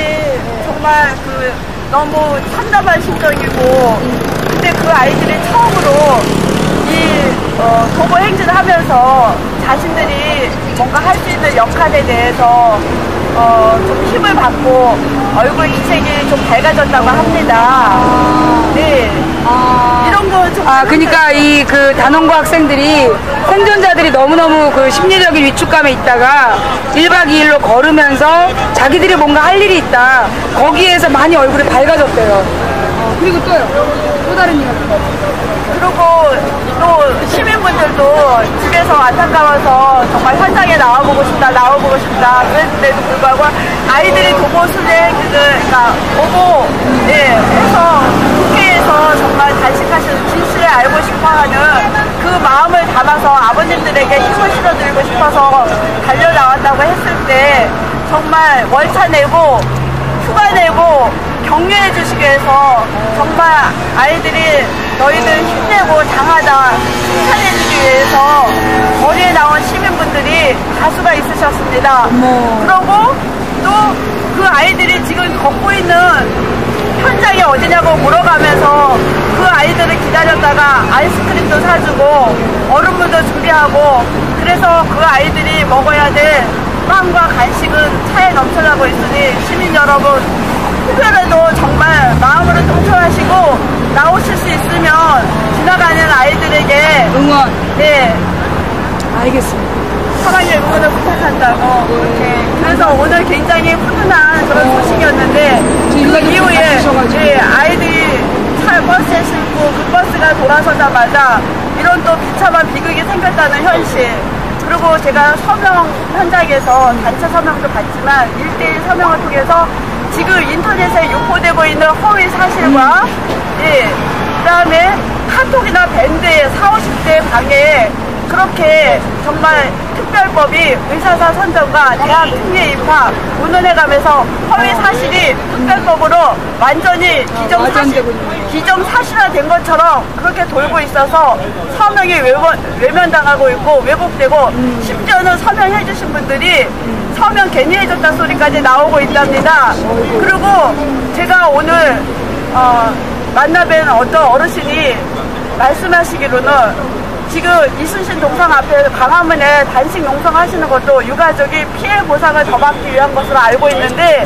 정말 그 너무 참담한 심정이고 근데 그 아이들이 처음으로 이 도보 행진을 하면서 자신들이 뭔가 할 수 있는 역할에 대해서 좀 힘을 받고 얼굴 기색이 좀 밝아졌다고 합니다. 네. 이런 거 좀. 그러니까 이 그 단원고 학생들이 생존자들이 너무너무 그 심리적인 위축감에 있다가 1박 2일로 걸으면서 자기들이 뭔가 할 일이 있다. 거기에서 많이 얼굴이 밝아졌대요. 그리고 또 다른 이유가 그리고 또 시민분들도 집에서 안타까워서 정말 현장에 나와보고 싶다 그랬는데도 불구하고 아이들이 도보 순례 그러니까 보고 네, 해서 국회에서 정말 단식하시는 진실을 알고 싶어하는 그 마음을 담아서 아버님들에게 힘을 실어드리고 싶어서 달려나왔다고 했을 때 정말 월차 내고 휴가 내고 격려해 주시기 위해서 정말 아이들이 너희들 힘내고 장하다 칭찬해 주기 위해서 거리에 나온 시민분들이 다수가 있으셨습니다. 그러고 또 그 아이들이 지금 걷고 있는 현장이 어디냐고 물어가면서 그 아이들을 기다렸다가 아이스크림도 사주고 얼음물도 준비하고 그래서 그 아이들이 먹어야 될 빵과 간식은 차에 넘쳐나고 있으니 시민 여러분 특별해도 정말 마음으로 통솔하시고 나오실 수 있으면 지나가는 아이들에게 응원. 네 알겠습니다. 사랑의 응원을 부탁한다고 이렇게 그래서 오늘 굉장히 훈훈한 그런 소식이었는데 그 이후에 네, 아이들이 차 버스에 싣고 그 버스가 돌아서자마자 이런 또 비참한 비극이 생겼다는 현실 그리고 제가 서명 현장에서 단체 서명도 받지만 1대1 서명을 통해서 지금 인터넷에 유포되고 있는 허위 사실과 예, 그다음에 카톡이나 밴드의 40, 50대 방해에 그렇게 정말 특별법이 의사사 선정과 대학 특례 입학 운운해 가면서 허위 사실이 특별법으로 완전히 기정사실화된 것처럼 그렇게 돌고 있어서 서명이 외면당하고 있고 왜곡되고 심지어는 서명해 주신 분들이 서명 괜히 해줬다 소리까지 나오고 있답니다. 그리고 제가 오늘 만나뵌 어떤 어르신이 말씀하시기로는 지금 이순신 동상 앞에 광화문에 단식 농성하시는 것도 유가족이 피해 보상을 더 받기 위한 것으로 알고 있는데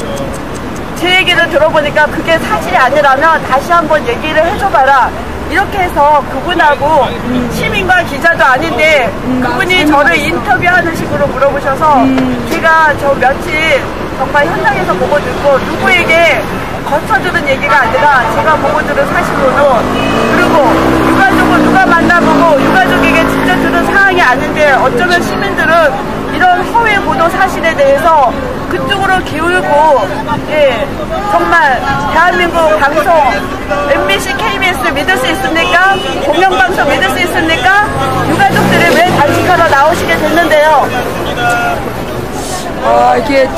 제 얘기를 들어보니까 그게 사실이 아니라면 다시 한번 얘기를 해줘봐라. 이렇게 해서 그분하고 시민과 기자도 아닌데 그분이 저를 인터뷰하는 식으로 물어보셔서 제가 저 며칠 정말 현장에서 보고 듣고 누구에게 거쳐들은 얘기가 아니라 제가 보고 들은 사실로는 그리고 유가족을 누가 만나보고 유가족에게 직접 들은 사항이 아닌데 어쩌면 시민들은 이런 허위 보도 사실에 대해서 그쪽으로 기울고 예 정말 대한민국 방송 MBC, KBS 믿을 수 있습니까? 공영방송 믿을 수 있습니까? 유가족들이 왜 단식하러 나오시게 됐는데요? 이게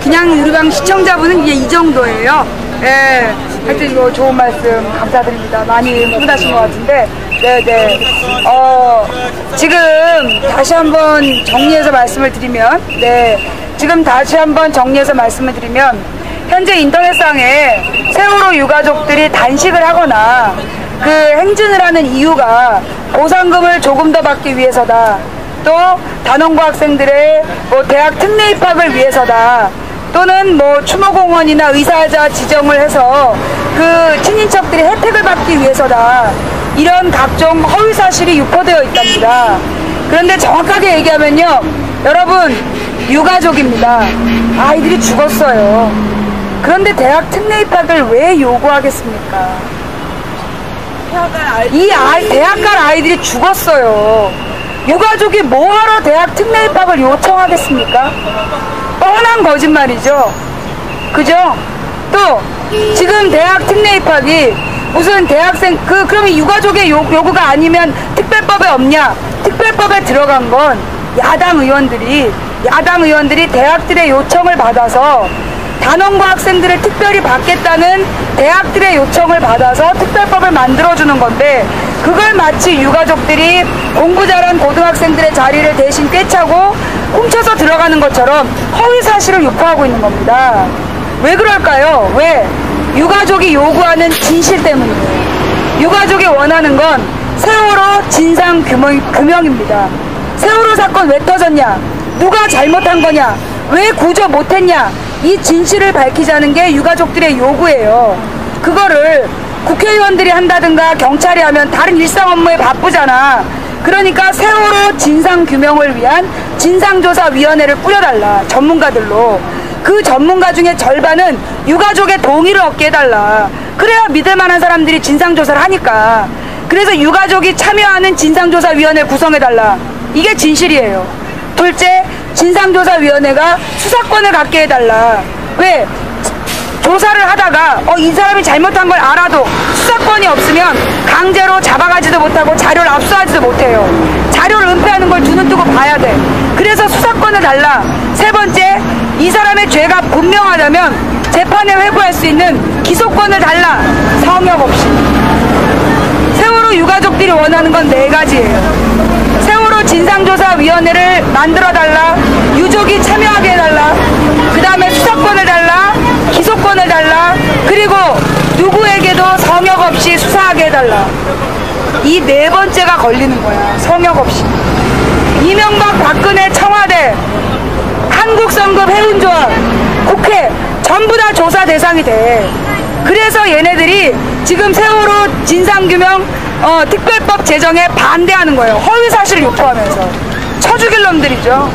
그냥 우리 방 시청자분은 이게 이 정도예요. 예. 하여튼 이거 좋은 말씀 감사드립니다. 많이 흥분하신 것 같은데. 네네. 지금 다시 한번 정리해서 말씀을 드리면, 현재 인터넷상에 세월호 유가족들이 단식을 하거나 그 행진을 하는 이유가 보상금을 조금 더 받기 위해서다. 또 단원고 학생들의 대학 특례 입학을 위해서다. 또는 추모공원이나 의사자 지정을 해서 그 친인척들이 혜택을 받기 위해서다. 이런 각종 허위 사실이 유포되어 있답니다. 그런데 정확하게 얘기하면요, 여러분 유가족입니다. 아이들이 죽었어요. 그런데 대학 특례 입학을 왜 요구하겠습니까? 대학 갈 아이들이 죽었어요. 유가족이 뭐하러 대학 특례 입학을 요청하겠습니까? 뻔한 거짓말이죠. 그죠? 또 지금 대학 특례 입학이 무슨 대학생 그러면 유가족의 요구가 아니면 특별법에 없냐? 특별법에 들어간 건 야당 의원들이 대학들의 요청을 받아서 단원고 학생들을 특별히 받겠다는 대학들의 요청을 받아서 특별법을 만들어주는 건데 그걸 마치 유가족들이 공부 잘한 고등학생들의 자리를 대신 꿰차고 훔쳐서 들어가는 것처럼 허위 사실을 유포하고 있는 겁니다. 왜 그럴까요? 왜? 유가족이 요구하는 진실 때문이에요. 유가족이 원하는 건 세월호 진상규명입니다. 세월호 사건 왜 터졌냐? 누가 잘못한 거냐? 왜 구조 못했냐? 이 진실을 밝히자는 게 유가족들의 요구예요. 그거를 국회의원들이 한다든가 경찰이 하면 다른 일상 업무에 바쁘잖아. 그러니까 세월호 진상규명을 위한 진상조사위원회를 꾸려달라. 전문가들로. 그 전문가 중에 절반은 유가족의 동의를 얻게 해달라. 그래야 믿을 만한 사람들이 진상조사를 하니까. 그래서 유가족이 참여하는 진상조사위원회를 구성해달라. 이게 진실이에요. 둘째, 진상조사위원회가 수사권을 갖게 해달라. 왜? 조사를 하다가 이 사람이 잘못한 걸 알아도 수사권이 없으면 강제로 잡아가지도 못하고 자료를 압수하지도 못해요. 자료를 은폐하는 걸 두 눈 뜨고 봐야 돼. 그래서 수사권을 달라. 세 번째, 이 사람의 죄가 분명하다면 재판에 회부할 수 있는 기소권을 달라. 성역 없이. 세월호 유가족들이 원하는 건 네 가지예요. 세월호 진상조사위원회를 만들어달라. 유족이 참여하게 해달라. 그 다음에 수사권을 달라. 기소권을 달라. 그리고 누구에게도 성역 없이 수사하게 해달라. 이 네 번째가 걸리는 거야. 성역 없이. 이명박, 박근혜, 청와대, 한국성급 해운조합, 국회 전부 다 조사 대상이 돼. 그래서 얘네들이 지금 세월호 진상규명 특별법 제정에 반대하는 거예요. 허위사실을 유포하면서. 쳐죽일 놈들이죠.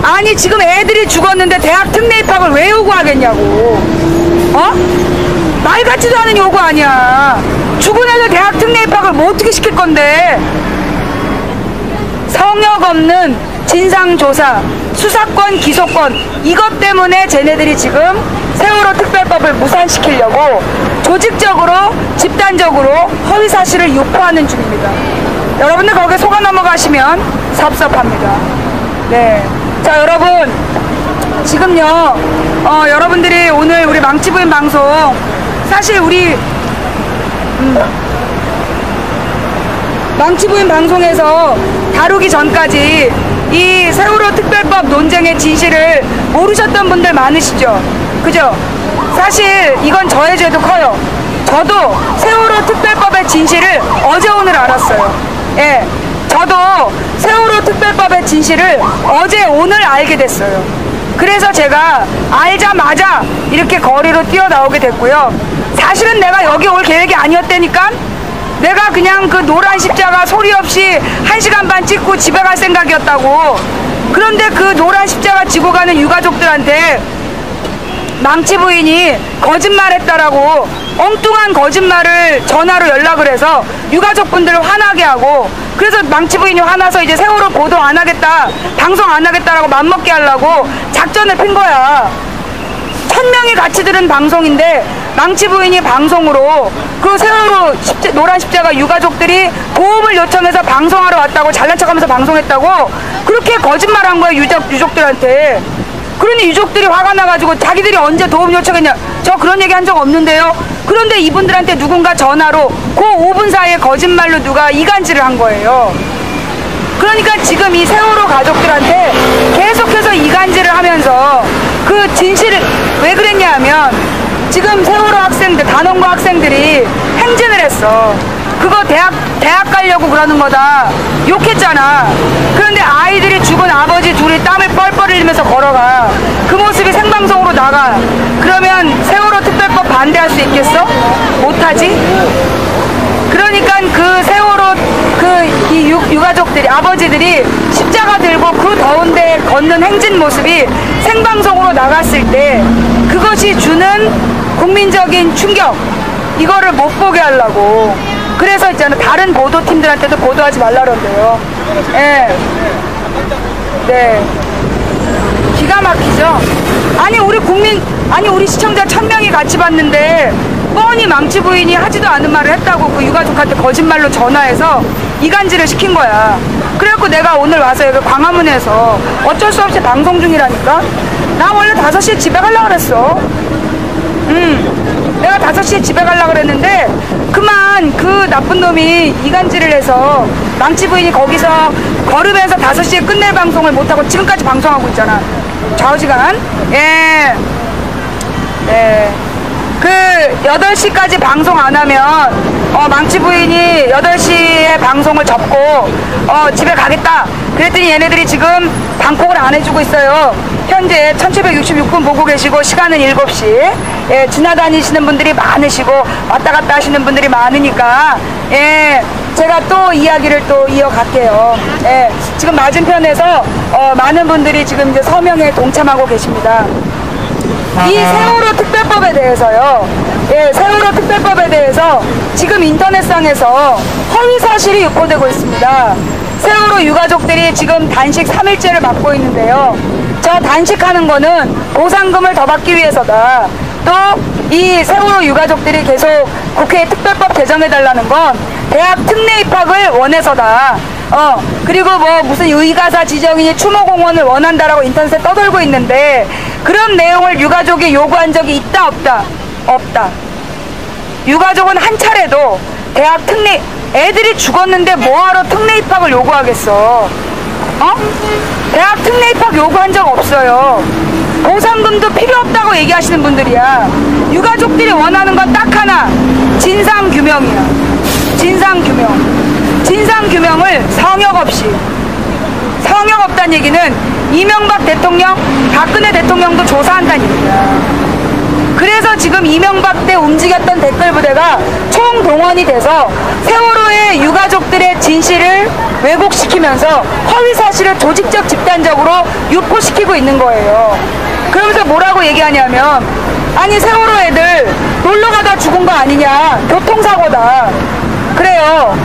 아니 지금 애들이 죽었는데 대학 특례 입학을 왜 요구하겠냐고. 말 같지도 않은 요구 아니야. 죽은 애들 대학 특례 입학을 뭐 어떻게 시킬 건데. 성역 없는 진상조사, 수사권, 기소권, 이것 때문에 쟤네들이 지금 세월호 특별법을 무산시키려고 조직적으로, 집단적으로 허위사실을 유포하는 중입니다. 여러분들 거기에 속아 넘어가시면 섭섭합니다. 네. 자, 여러분, 지금요, 여러분들이 오늘 우리 망치부인 방송, 사실 우리, 망치부인 방송에서 다루기 전까지 이 세월호 특별법 논쟁의 진실을 모르셨던 분들 많으시죠? 그죠? 사실 이건 저의 죄도 커요. 저도 세월호 특별법의 진실을 어제 오늘 알았어요. 예, 저도 세월호 특별법의 진실을 어제 오늘 알게 됐어요. 그래서 제가 알자마자 이렇게 거리로 뛰어나오게 됐고요. 사실은 내가 여기 올 계획이 아니었다니까. 내가 그냥 그 노란 십자가 소리 없이 1시간 반 찍고 집에 갈 생각이었다고. 그런데 그 노란 십자가 지고 가는 유가족들한테 망치 부인이 거짓말했다라고 엉뚱한 거짓말을 전화로 연락을 해서 유가족분들을 화나게 하고, 그래서 망치 부인이 화나서 이제 세월호 보도 안 하겠다, 방송 안 하겠다라고 맘먹게 하려고 작전을 핀 거야. 1000명이 같이 들은 방송인데 망치 부인이 방송으로 그 세월호 노란 십자가 유가족들이 도움을 요청해서 방송하러 왔다고 잘난 척하면서 방송했다고 그렇게 거짓말한 거야, 유족들한테. 그러니 유족들이 화가 나가지고 자기들이 언제 도움 요청했냐, 저 그런 얘기 한 적 없는데요. 그런데 이분들한테 누군가 전화로 그 5분 사이에 거짓말로 누가 이간질을 한 거예요. 그러니까 지금 이 세월호 가족들한테 계속해서 이간질을 하면서 그 진실을 왜 그랬냐 하면, 지금 세월호 학생들, 단원고 학생들이 행진을 했어. 그거 대학 가려고 그러는 거다 욕했잖아. 그런데 아이들이 죽은 아버지 둘이 땀을 뻘뻘 흘리면서 걸어가. 그 모습이 생방송으로 나가. 그러면 세월호 특별법 반대할 수 있겠어? 못하지? 그러니까 그 세월호 이 유가족들이, 아버지들이 십자가 들고 그 더운데 걷는 행진 모습이 생방송으로 나갔을 때 그것이 주는 국민적인 충격, 이거를 못 보게 하려고. 그래서 있잖아, 다른 보도팀들한테도 보도하지 말라던데요. 예. 네. 기가 막히죠? 아니, 우리 시청자 1000명이 같이 봤는데 뻔히 망치 부인이 하지도 않은 말을 했다고 그 유가족한테 거짓말로 전화해서 이간질을 시킨 거야. 그래갖고 내가 오늘 와서 여기 광화문에서 어쩔 수 없이 방송 중이라니까. 나 원래 5시에 집에 가려고 그랬어. 내가 5시에 집에 가려고 그랬는데 그만 그 나쁜 놈이 이간질을 해서 망치 부인이 거기서 걸으면서 5시에 끝낼 방송을 못하고 지금까지 방송하고 있잖아. 좌우지간. 예. 네. 그 8시까지 방송 안 하면 망치 부인이 8시에 방송을 접고 집에 가겠다 그랬더니 얘네들이 지금 방콕을 안 해주고 있어요. 현재 1766분 보고 계시고 시간은 7시. 예, 지나다니시는 분들이 많으시고 왔다 갔다 하시는 분들이 많으니까 예, 제가 또 이야기를 또 이어갈게요. 예, 지금 맞은편에서 많은 분들이 지금 이제 서명에 동참하고 계십니다. 이 세월호 특별법에 대해서요. 예, 세월호 특별법에 대해서 지금 인터넷상에서 허위 사실이 유포되고 있습니다. 세월호 유가족들이 지금 단식 3일째를 맞고 있는데요. 저 단식하는 거는 보상금을 더 받기 위해서다. 또 이 세월호 유가족들이 계속 국회에 특별법 개정해달라는 건 대학 특례 입학을 원해서다. 그리고 뭐 무슨 의가사 지정인이 추모공원을 원한다라고 인터넷에 떠돌고 있는데 그런 내용을 유가족이 요구한 적이 있다 없다? 없다. 유가족은 한 차례도 대학 특례, 애들이 죽었는데 뭐하러 특례 입학을 요구하겠어? 대학 특례 입학 요구한 적 없어요. 보상금도 필요 없다고 얘기하시는 분들이야. 유가족들이 원하는 건 딱 하나, 진상규명이야. 진상규명. 진상규명을 성역 없이. 성역 없다는 얘기는 이명박 대통령, 박근혜 대통령도 조사한다는 얘기야. 그래서 지금 이명박 때 움직였던 댓글 부대가 총동원이 돼서 세월호의 유가족들의 진실을 왜곡시키면서 허위사실을 조직적 집단적으로 유포시키고 있는 거예요. 그러면서 뭐라고 얘기하냐면, 아니 세월호 애들 놀러가다 죽은 거 아니냐, 교통사고다. 그래요.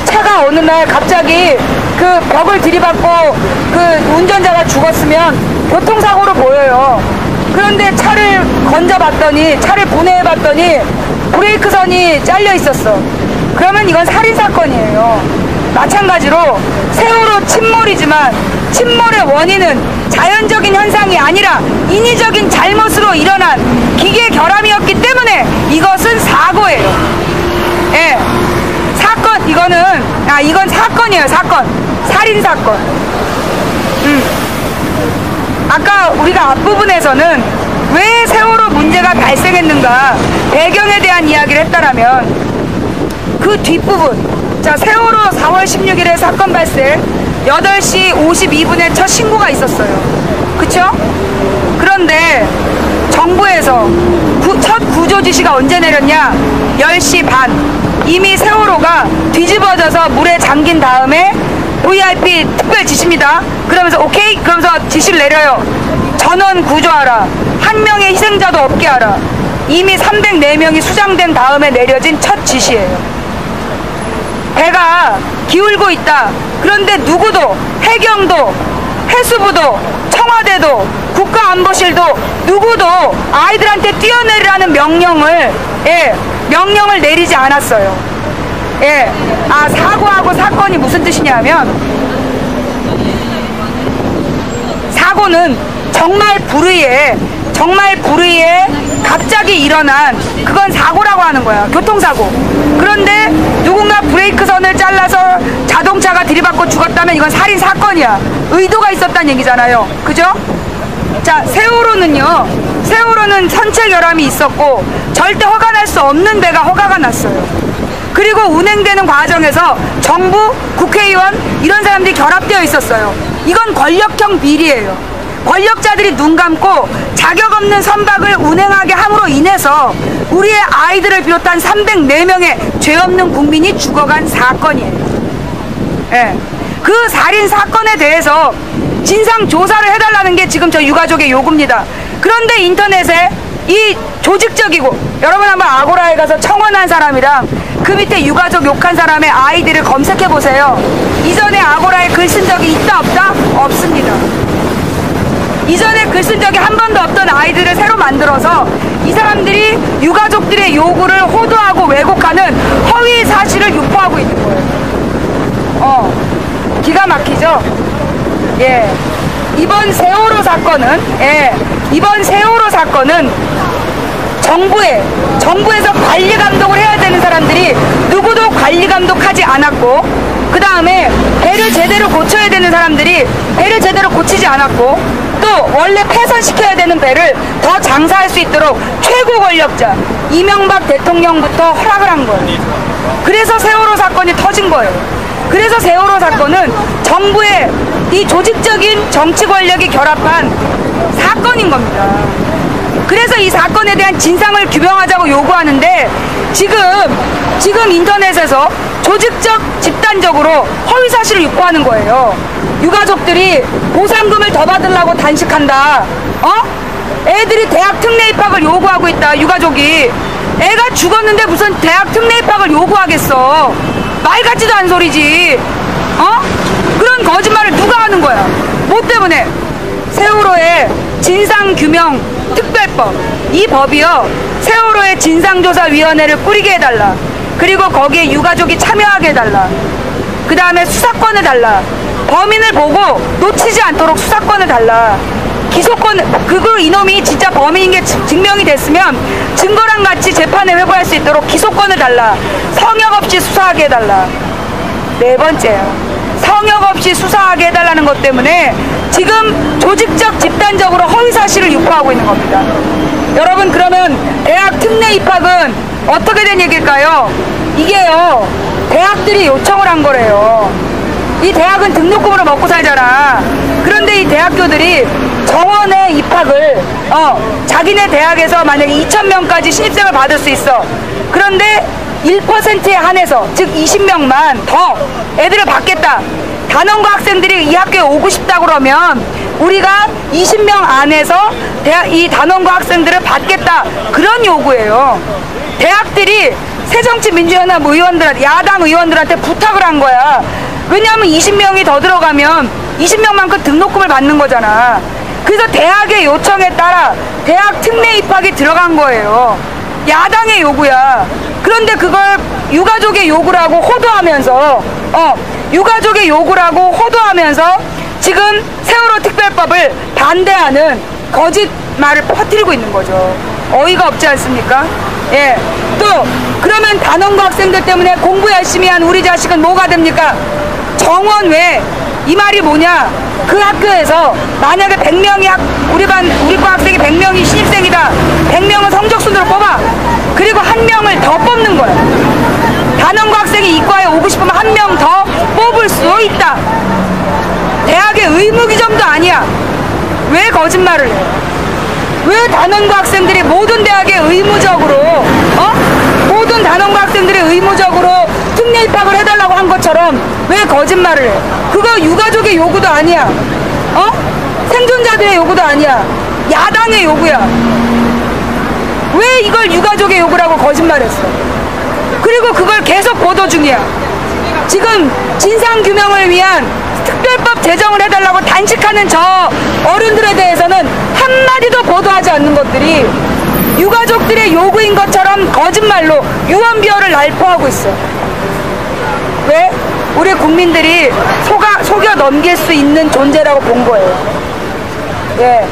차가 어느 날 갑자기 그 벽을 들이받고 그 운전자가 죽었으면 교통사고로 보여요. 그런데 차를 건져봤더니, 차를 분해해봤더니 브레이크선이 잘려 있었어. 그러면 이건 살인사건이에요. 마찬가지로 세월호 침몰이지만 침몰의 원인은 자연적인 현상이 아니라 인위적인 잘못으로 일어난 기계 결함이었기 때문에 이것은 사고예요. 예. 사건, 이건 사건이에요. 사건. 살인사건. 아까 우리가 앞부분에서는 왜 세월호 문제가 발생했는가 배경에 대한 이야기를 했다라면 그 뒷부분, 자, 세월호 4월 16일에 사건 발생 8시 52분에 첫 신고가 있었어요. 그쵸? 그런데 정부에서 첫 구조 지시가 언제 내렸냐? 10시 반. 이미 세월호가 뒤집어져서 물에 잠긴 다음에 VIP 특별 지시입니다. 그러면서 오케이? 그러면서 지시를 내려요. 전원 구조하라. 한 명의 희생자도 없게 하라. 이미 304명이 수장된 다음에 내려진 첫 지시예요. 배가 기울고 있다. 그런데 누구도, 해경도, 해수부도, 청와대도, 국가안보실도 누구도 아이들한테 뛰어내리라는 명령을 내리지 않았어요. 사고하고 사건이 무슨 뜻이냐면, 사고는 정말 불의에 갑자기 일어난, 그건 사고라고 하는 거야. 교통사고. 그런데 누군가 브레이크선을 잘라서 자동차가 들이받고 죽었다면 이건 살인사건이야. 의도가 있었다는 얘기잖아요. 그죠? 자, 세월호는 선체 결함이 있었고 절대 허가날 수 없는 배가 허가가 났어요. 그리고 운행되는 과정에서 정부, 국회의원 이런 사람들이 결합되어 있었어요. 이건 권력형 비리예요. 권력자들이 눈 감고 자격 없는 선박을 운행하게 함으로 인해서 우리의 아이들을 비롯한 304명의 죄 없는 국민이 죽어간 사건이에요. 그 살인 사건에 대해서 진상 조사를 해달라는 게 지금 저 유가족의 요구입니다. 그런데 인터넷에 이 조직적이고, 여러분 한번 아고라에 가서 청원한 사람이랑 그 밑에 유가족 욕한 사람의 아이디를 검색해 보세요. 이전에 아고라에 글 쓴 적이 있다 없다? 없습니다. 이전에 글 쓴 적이 한 번도 없던 아이들을 새로 만들어서 이 사람들이 유가족들의 요구를 호도하고 왜곡하는 허위 사실을 유포하고 있는 거예요. 기가 막히죠? 이번 세월호 사건은 정부에서 관리 감독을 해야 되는 사람들이 누구도 관리 감독하지 않았고, 그 다음에 배를 제대로 고쳐야 되는 사람들이 배를 제대로 고치지 않았고, 또 원래 폐선시켜야 되는 배를 더 장사할 수 있도록 최고 권력자 이명박 대통령부터 허락을 한 거예요. 그래서 세월호 사건이 터진 거예요. 그래서 세월호 사건은 정부의 이 조직적인 정치 권력이 결합한 사건인 겁니다. 그래서 이 사건에 대한 진상을 규명하자고 요구하는데, 지금 인터넷에서 조직적 집단적으로 허위 사실을 유포하는 거예요. 유가족들이 보상금을 더 받으려고 단식한다. 애들이 대학 특례 입학을 요구하고 있다. 유가족이 애가 죽었는데 무슨 대학 특례 입학을 요구하겠어. 말 같지도 않은 소리지. 그런 거짓말을 누가 하는 거야? 뭐 때문에? 세월호의 진상규명 특별법, 이 법이요, 세월호의 진상조사위원회를 꾸리게 해달라. 그리고 거기에 유가족이 참여하게 해달라. 그 다음에 수사권을 달라. 범인을 보고 놓치지 않도록 수사권을 달라. 기소권, 그걸 이놈이 진짜 범인인 게 증명이 됐으면 증거랑 같이 재판에 회부할 수 있도록 기소권을 달라. 성역 없이 수사하게 해달라. 네 번째요. 성역 없이 수사하게 해달라는 것 때문에 지금 조직적 집단적으로 허위사실을 유포하고 있는 겁니다. 여러분, 그러면 대학 특례 입학은 어떻게 된 얘기일까요? 이게요, 대학들이 요청을 한 거래요. 이 대학은 등록금으로 먹고 살잖아. 그런데 이 대학교들이 정원에 입학을 자기네 대학에서 만약에 2,000명까지 신입생을 받을 수 있어. 그런데 1%에 한해서, 즉 20명만 더 애들을 받겠다. 단원고 학생들이 이 학교에 오고 싶다 그러면 우리가 20명 안에서 이 단원고 학생들을 받겠다. 그런 요구예요. 대학들이 새정치민주연합 의원들한테, 야당 의원들한테 부탁을 한 거야. 왜냐하면 20명이 더 들어가면 20명만큼 등록금을 받는 거잖아. 그래서 대학의 요청에 따라 대학 특례 입학이 들어간 거예요. 야당의 요구야. 그런데 그걸 유가족의 요구라고 호도하면서 지금 세월호 특별법을 반대하는 거짓말을 퍼뜨리고 있는 거죠. 어이가 없지 않습니까? 또 그러면 단원고 학생들 때문에 공부 열심히 한 우리 자식은 뭐가 됩니까? 정원 외, 이 말이 뭐냐? 그 학교에서 만약에 100명이 우리 과 학생이 100명이 신입생이다. 100명은 성적 순으로 뽑아. 그리고 한 명을 더 뽑는 거야. 단원고 학생이 이과에 오고 싶으면 한 명 더 뽑을 수 있다. 대학의 의무 규정도 아니야. 왜 거짓말을 해? 왜 단원고 학생들이 모든 대학에 의무적으로 모든 단원고 학생들이 의무적으로 특례 입학을 해달라고 한 것처럼 왜 거짓말을 해? 그거 유가족의 요구도 아니야. 생존자들의 요구도 아니야. 야당의 요구야. 왜 이걸 유가족의 요구라고 거짓말했어? 그리고 그걸 계속 보도 중이야. 지금 진상규명을 위한 특별법 제정을 해달라고 단식하는 저 어른들에 대해서는 한마디도 보도하지 않는 것들이 유가족들의 요구인 것처럼 거짓말로 유언비어를 날포하고 있어. 왜? 우리 국민들이 속여 넘길 수 있는 존재라고 본 거예요. 예.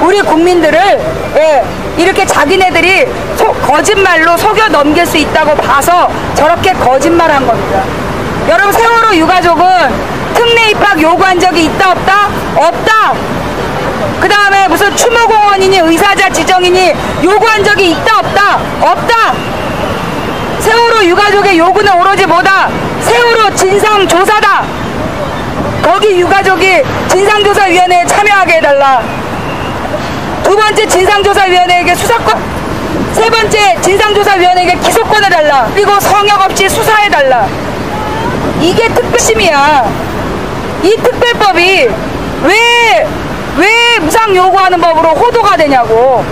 우리 국민들을 이렇게 자기네들이 거짓말로 속여 넘길 수 있다고 봐서 저렇게 거짓말한 겁니다. 여러분, 세월호 유가족은 특례 입학 요구한 적이 있다 없다? 없다. 그 다음에 무슨 추모공원이니 의사자 지정이니 요구한 적이 있다 없다? 없다. 세월호 유가족의 요구는 오로지 뭐다? 세월호 진상조사다. 거기 유가족이 진상조사위원회에 참여하게 해달라. 두 번째 진상조사위원회에게 수사권, 세 번째 진상조사위원회에게 기소권을 달라. 그리고 성역 없이 수사해달라. 이게 특별심이야. 이 특별법이 왜 무상 요구하는 법으로 호도가 되냐고.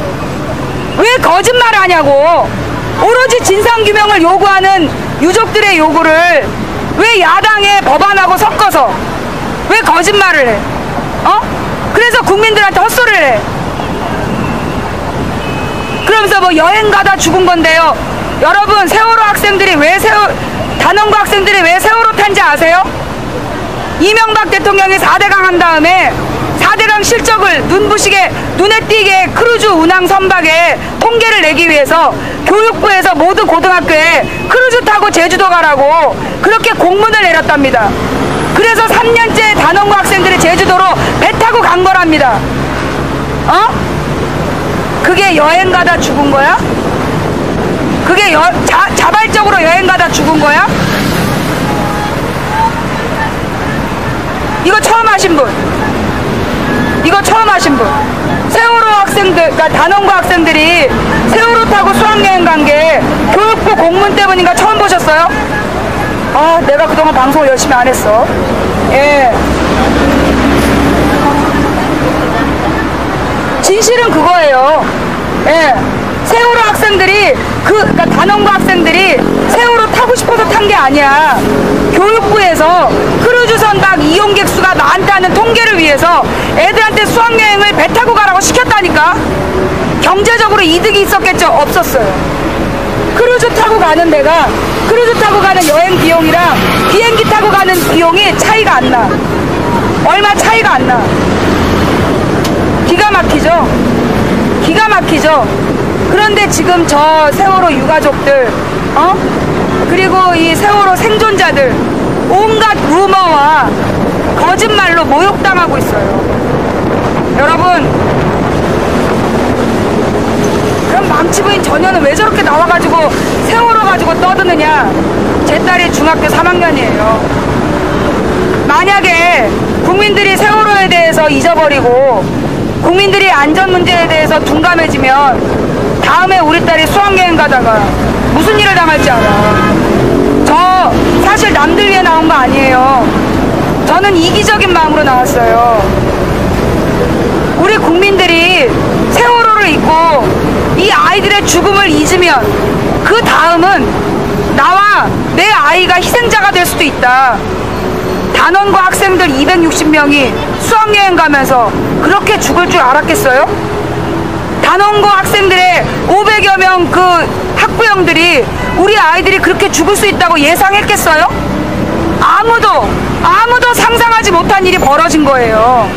왜 거짓말 하냐고. 오로지 진상규명을 요구하는 유족들의 요구를 왜 야당의 법안하고 섞어서 왜 거짓말을 해? 그래서 국민들한테 헛소리를 해. 그러면서 뭐 여행 가다 죽은 건데요. 여러분, 세월호 학생들이 단원고 학생들이 왜 세월호 탄지 아세요? 이명박 대통령이 4대강 한 다음에 4대강 실적을 눈에 띄게 크루즈 운항 선박에 통계를 내기 위해서 교육부에서 모든 고등학교에 크루즈 타고 제주도 가라고 그렇게 공문을 내렸답니다. 그래서 3년째 단원고 학생들이 제주도로 배 타고 간 거랍니다. 그게 여행 가다 죽은 거야? 그게 자발적으로 여행 가다 죽은 거야? 이거 처음 하신 분? 이거 처음 하신 분? 세월호 학생들, 그러니까 단원고 학생들이 세월호 타고 수학여행 간 게 교육부 공문 때문인가 처음 보셨어요? 아, 내가 그동안 방송을 열심히 안 했어. 예. 진실은 그거예요. 예. 세월호 학생들이 그러니까 단원고 학생들이 세월호 타고 싶어서 탄 게 아니야. 교육부에서 크루즈 선박 이용객 수가 많다는 통계를 위해서 애들한테 수학여행을 배 타고 가라고 시켰다니까. 경제적으로 이득이 있었겠죠? 없었어요. 크루즈 타고 가는 데가 크루즈 타고 가는 여행 비용이랑 비행기 타고 가는 비용이 차이가 안 나. 얼마 차이가 안 나. 기가 막히죠? 기가 막히죠? 그런데 지금 저 세월호 유가족들, 그리고 이 세월호 생존자들, 온갖 루머와 거짓말로 모욕당하고 있어요. 여러분, 그럼 망치부인 전혀는 왜 저렇게 나와가지고 세월호 가지고 떠드느냐? 제 딸이 중학교 3학년이에요. 만약에 국민들이 세월호에 대해서 잊어버리고 국민들이 안전 문제에 대해서 둔감해지면 다음에 우리 딸이 수학여행 가다가 무슨 일을 당할지 알아. 저 사실 남들 위해 나온 거 아니에요. 저는 이기적인 마음으로 나왔어요. 우리 국민들이 세월호를 잊고 이 아이들의 죽음을 잊으면 그 다음은 나와 내 아이가 희생자가 될 수도 있다. 단원고 학생들 260명이 수학여행 가면서 그렇게 죽을 줄 알았겠어요? 단원고 학생들의 500여 명 그 학부형들이 우리 아이들이 그렇게 죽을 수 있다고 예상했겠어요? 아무도 상상하지 못한 일이 벌어진 거예요.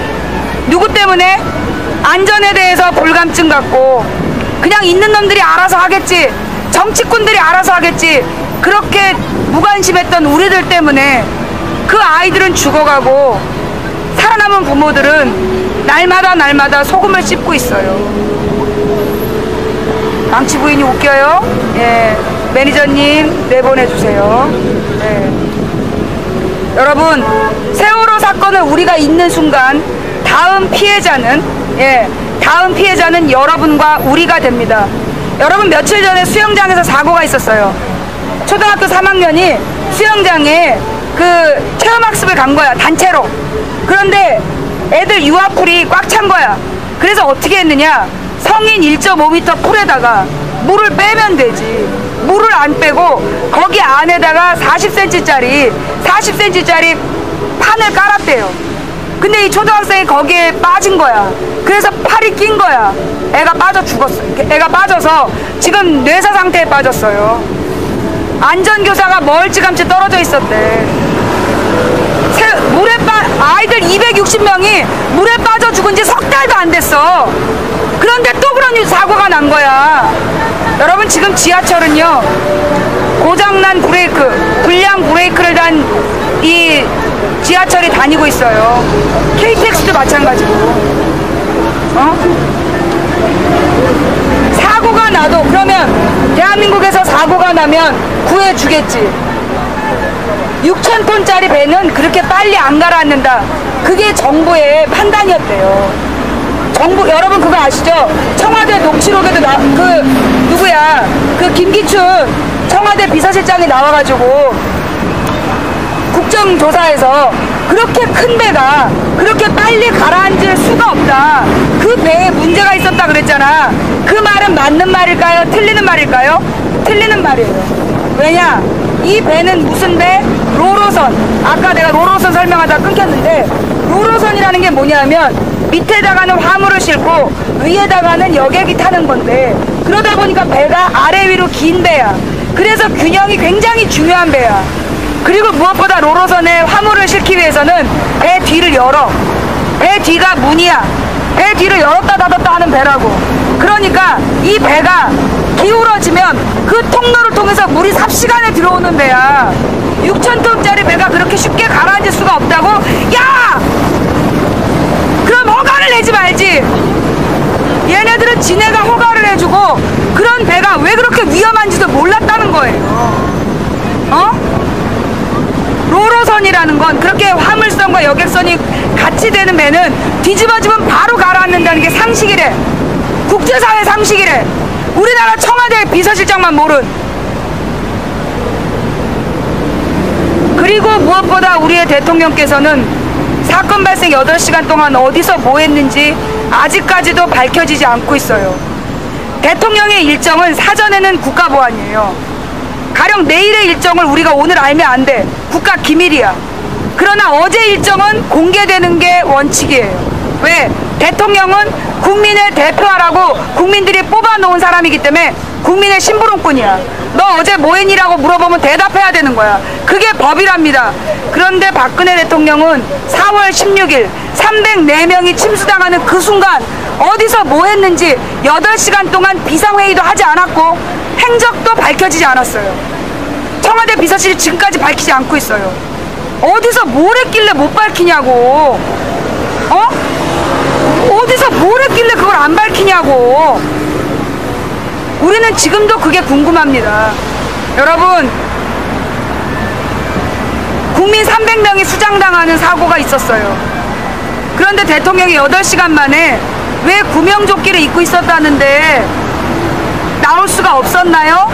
누구 때문에? 안전에 대해서 불감증 갖고 그냥 있는 놈들이 알아서 하겠지, 정치꾼들이 알아서 하겠지, 그렇게 무관심했던 우리들 때문에 그 아이들은 죽어가고 살아남은 부모들은 날마다 소금을 씹고 있어요. 망치 부인이 웃겨요. 예, 매니저님 내보내주세요. 예. 여러분, 세월호 사건을 우리가 잊는 순간 다음 피해자는 여러분과 우리가 됩니다. 여러분, 며칠 전에 수영장에서 사고가 있었어요. 초등학교 3학년이 수영장에 그 체험학습을 간 거야, 단체로. 그런데 애들 유아풀이 꽉 찬 거야. 그래서 어떻게 했느냐, 성인 1.5m 풀에다가 물을 빼면 되지. 물을 안 빼고 거기 안에다가 40cm짜리 판을 깔았대요. 근데 이 초등학생이 거기에 빠진 거야. 그래서 팔이 낀 거야. 애가 빠져 죽었어. 애가 빠져서 지금 뇌사 상태에 빠졌어요. 안전교사가 멀찌감치 떨어져 있었대. 아이들 260명이 물에 빠져 죽은 지 석 달도 안 됐어. 그런데 또 그런 사고가 난 거야. 여러분, 지금 지하철은요, 고장난 불량 브레이크를 단 이 지하철이 다니고 있어요. KTX도 마찬가지고. 사고가 나도, 그러면 대한민국에서 사고가 나면 구해주겠지. 6,000톤짜리 배는 그렇게 빨리 안 가라앉는다. 그게 정부의 판단이었대요. 정부, 여러분 그거 아시죠? 청와대 녹취록에도 그 김기춘 청와대 비서실장이 나와가지고 국정조사에서 그렇게 큰 배가 그렇게 빨리 가라앉을 수가 없다. 그 배에 문제가 있었다 그랬잖아. 그 말은 맞는 말일까요? 틀리는 말일까요? 틀리는 말이에요. 왜냐? 이 배는 무슨 배? 로로선. 아까 내가 로로선 설명하다 끊겼는데, 로로선이라는 게 뭐냐면 밑에다가는 화물을 싣고 위에다가는 여객이 타는 건데, 그러다 보니까 배가 아래 위로 긴 배야. 그래서 균형이 굉장히 중요한 배야. 그리고 무엇보다 로로선에 화물을 싣기 위해서는 배 뒤를 열어. 배 뒤가 문이야. 배 뒤를 열었다 닫았다 하는 배라고. 그러니까 이 배가 기울어지면 그 통로를 통해서 물이 삽시간에 들어오는 배야. 6,000톤짜리 배가 그렇게 쉽게 가라앉을 수가 없다고? 야! 그럼 허가를 내지 말지. 얘네들은 지네가 허가를 해주고 그런 배가 왜 그렇게 위험한지도 몰랐다는 거예요. 로로선이라는 건, 그렇게 화물선과 여객선이 같이 되는 배는 뒤집어지면 바로 가라앉는다는 게 상식이래. 국제사회 상식이래. 우리나라 청와대 비서실장만 모른. 그리고 무엇보다 우리의 대통령께서는 사건 발생 8시간 동안 어디서 뭐 했는지 아직까지도 밝혀지지 않고 있어요. 대통령의 일정은 사전에는 국가보안이에요. 가령 내일의 일정을 우리가 오늘 알면 안 돼. 국가 기밀이야. 그러나 어제 일정은 공개되는 게 원칙이에요. 왜? 대통령은 국민의 대표하라고 국민들이 뽑아놓은 사람이기 때문에 국민의 심부름꾼이야. 너 어제 뭐 했니라고 물어보면 대답해야 되는 거야. 그게 법이랍니다. 그런데 박근혜 대통령은 4월 16일 304명이 침수당하는 그 순간 어디서 뭐 했는지 8시간 동안 비상회의도 하지 않았고 행적도 밝혀지지 않았어요. 청와대 비서실이 지금까지 밝히지 않고 있어요. 어디서 뭘 했길래 못 밝히냐고. 어디서 뭘 했길래 그걸 안 밝히냐고. 우리는 지금도 그게 궁금합니다. 여러분, 국민 300명이 수장당하는 사고가 있었어요. 그런데 대통령이 8시간 만에 왜 구명조끼를 입고 있었다는데 나올 수가 없었나요?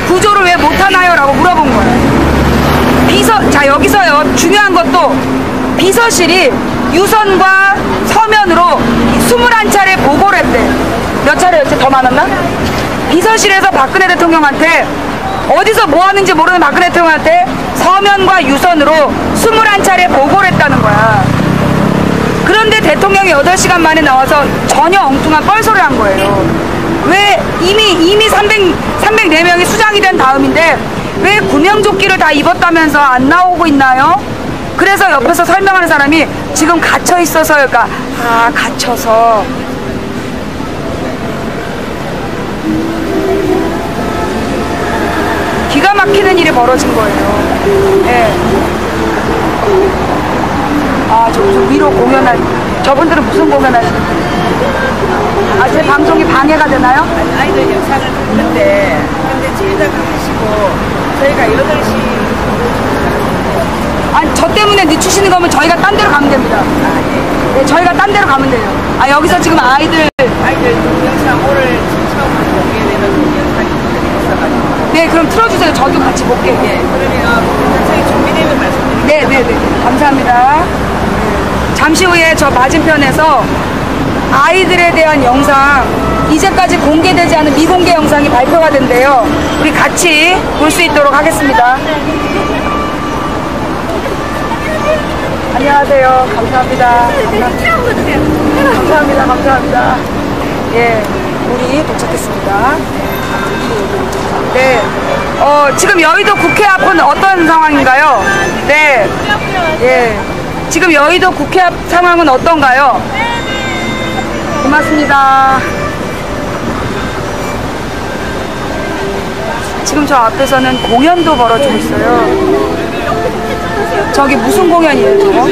구조를 왜 못하나요? 라고 물어본 거예요. 자, 여기서요, 중요한 것도 비서실이 유선과 서면으로 21차례 보고를 했대. 몇 차례였지? 더 많았나? 비서실에서 박근혜 대통령한테, 어디서 뭐 하는지 모르는 박근혜 대통령한테 서면과 유선으로 21차례 보고를 했다는 거야. 그런데 대통령이 8시간 만에 나와서 전혀 엉뚱한 뻘소리를 한 거예요. 왜 이미 304명이 수장이 된 다음인데 왜 구명조끼를 다 입었다면서 안 나오고 있나요? 그래서 옆에서 설명하는 사람이 지금 갇혀 있어서요. 그러니까 갇혀서. 기가 막히는 일이 벌어진 거예요. 예. 아, 저 무슨 위로 공연할, 저분들은 무슨 공연하시는 거예요? 아, 제 방송이 방해가 되나요? 아이들 영상을 듣는데 근데 제작을 하시고 저희가 8시 아니, 저 때문에 늦추시는 거면 저희가 딴 데로 가면 됩니다. 네, 저희가 딴 데로 가면 돼요. 아, 여기서 지금 아이들. 영상 오늘 처음 보게 되는 영상이 있어가지고 네, 그럼 틀어주세요. 저도 같이 볼게요. 예, 그러면 저희 준비되면 말씀드릴게요. 네네네. 감사합니다. 잠시 후에 저 맞은편에서 아이들에 대한 영상, 이제까지 공개되지 않은 미공개 영상이 발표가 된대요. 우리 같이 볼 수 있도록 하겠습니다. 안녕하세요. 감사합니다. 감사합니다. 감사합니다. 예, 우리 도착했습니다. 네. 지금 여의도 국회 앞은 어떤 상황인가요? 네. 예. 지금 여의도 국회 앞 상황은 어떤가요? 고맙습니다. 지금 저 앞에서는 공연도 벌어지고 있어요. 저기 무슨 공연이에요, 저거?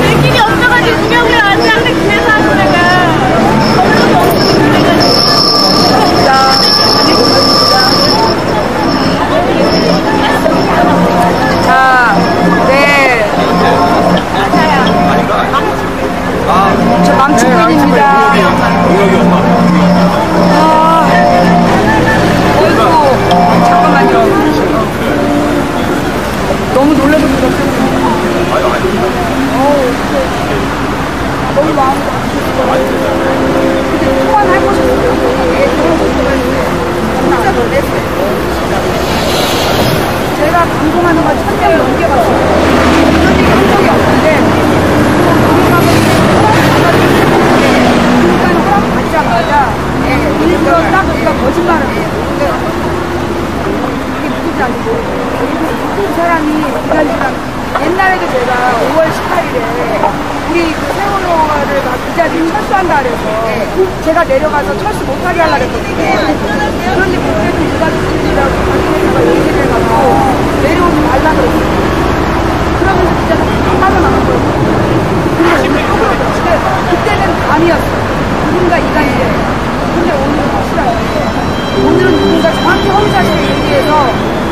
내 길이 없어가지고 구경을 안 하는데 그래서 하고 내가 너무 자, 네. 저 망치꾼입니다. 어이구, 잠깐만요. 너무 놀라서 그렇죠. 너무 마음이 근데 소환할 것이 없어요. 진짜 놀랐어요. 제가 방송하는 걸 1000명 넘게 봤어요. 그런 얘기 한 적이 없는데 우리 가면 허락 받자마자 일부러 딱 우리가 거짓말을 해요. 이게 누군지 아니고 그 사람이 기다리랑 옛날에도 제가 5월 18일에 우리 그 세월호를 막 그 자리에 철수한다 그래서 제가 내려가서 철수 못하게 하려고 했거든요. 그런데 그때도 일가족들이라고 자기네가 얘기를 해가지고 내려오지 말라 그랬어요. 그러면서 기자가 다 빠져나갔거든요. 근데 그때는 밤이었어요. 누군가 이간이래. 근데 오늘은 확실하게 오늘은 누군가 정확히 허위사실을 얘기해서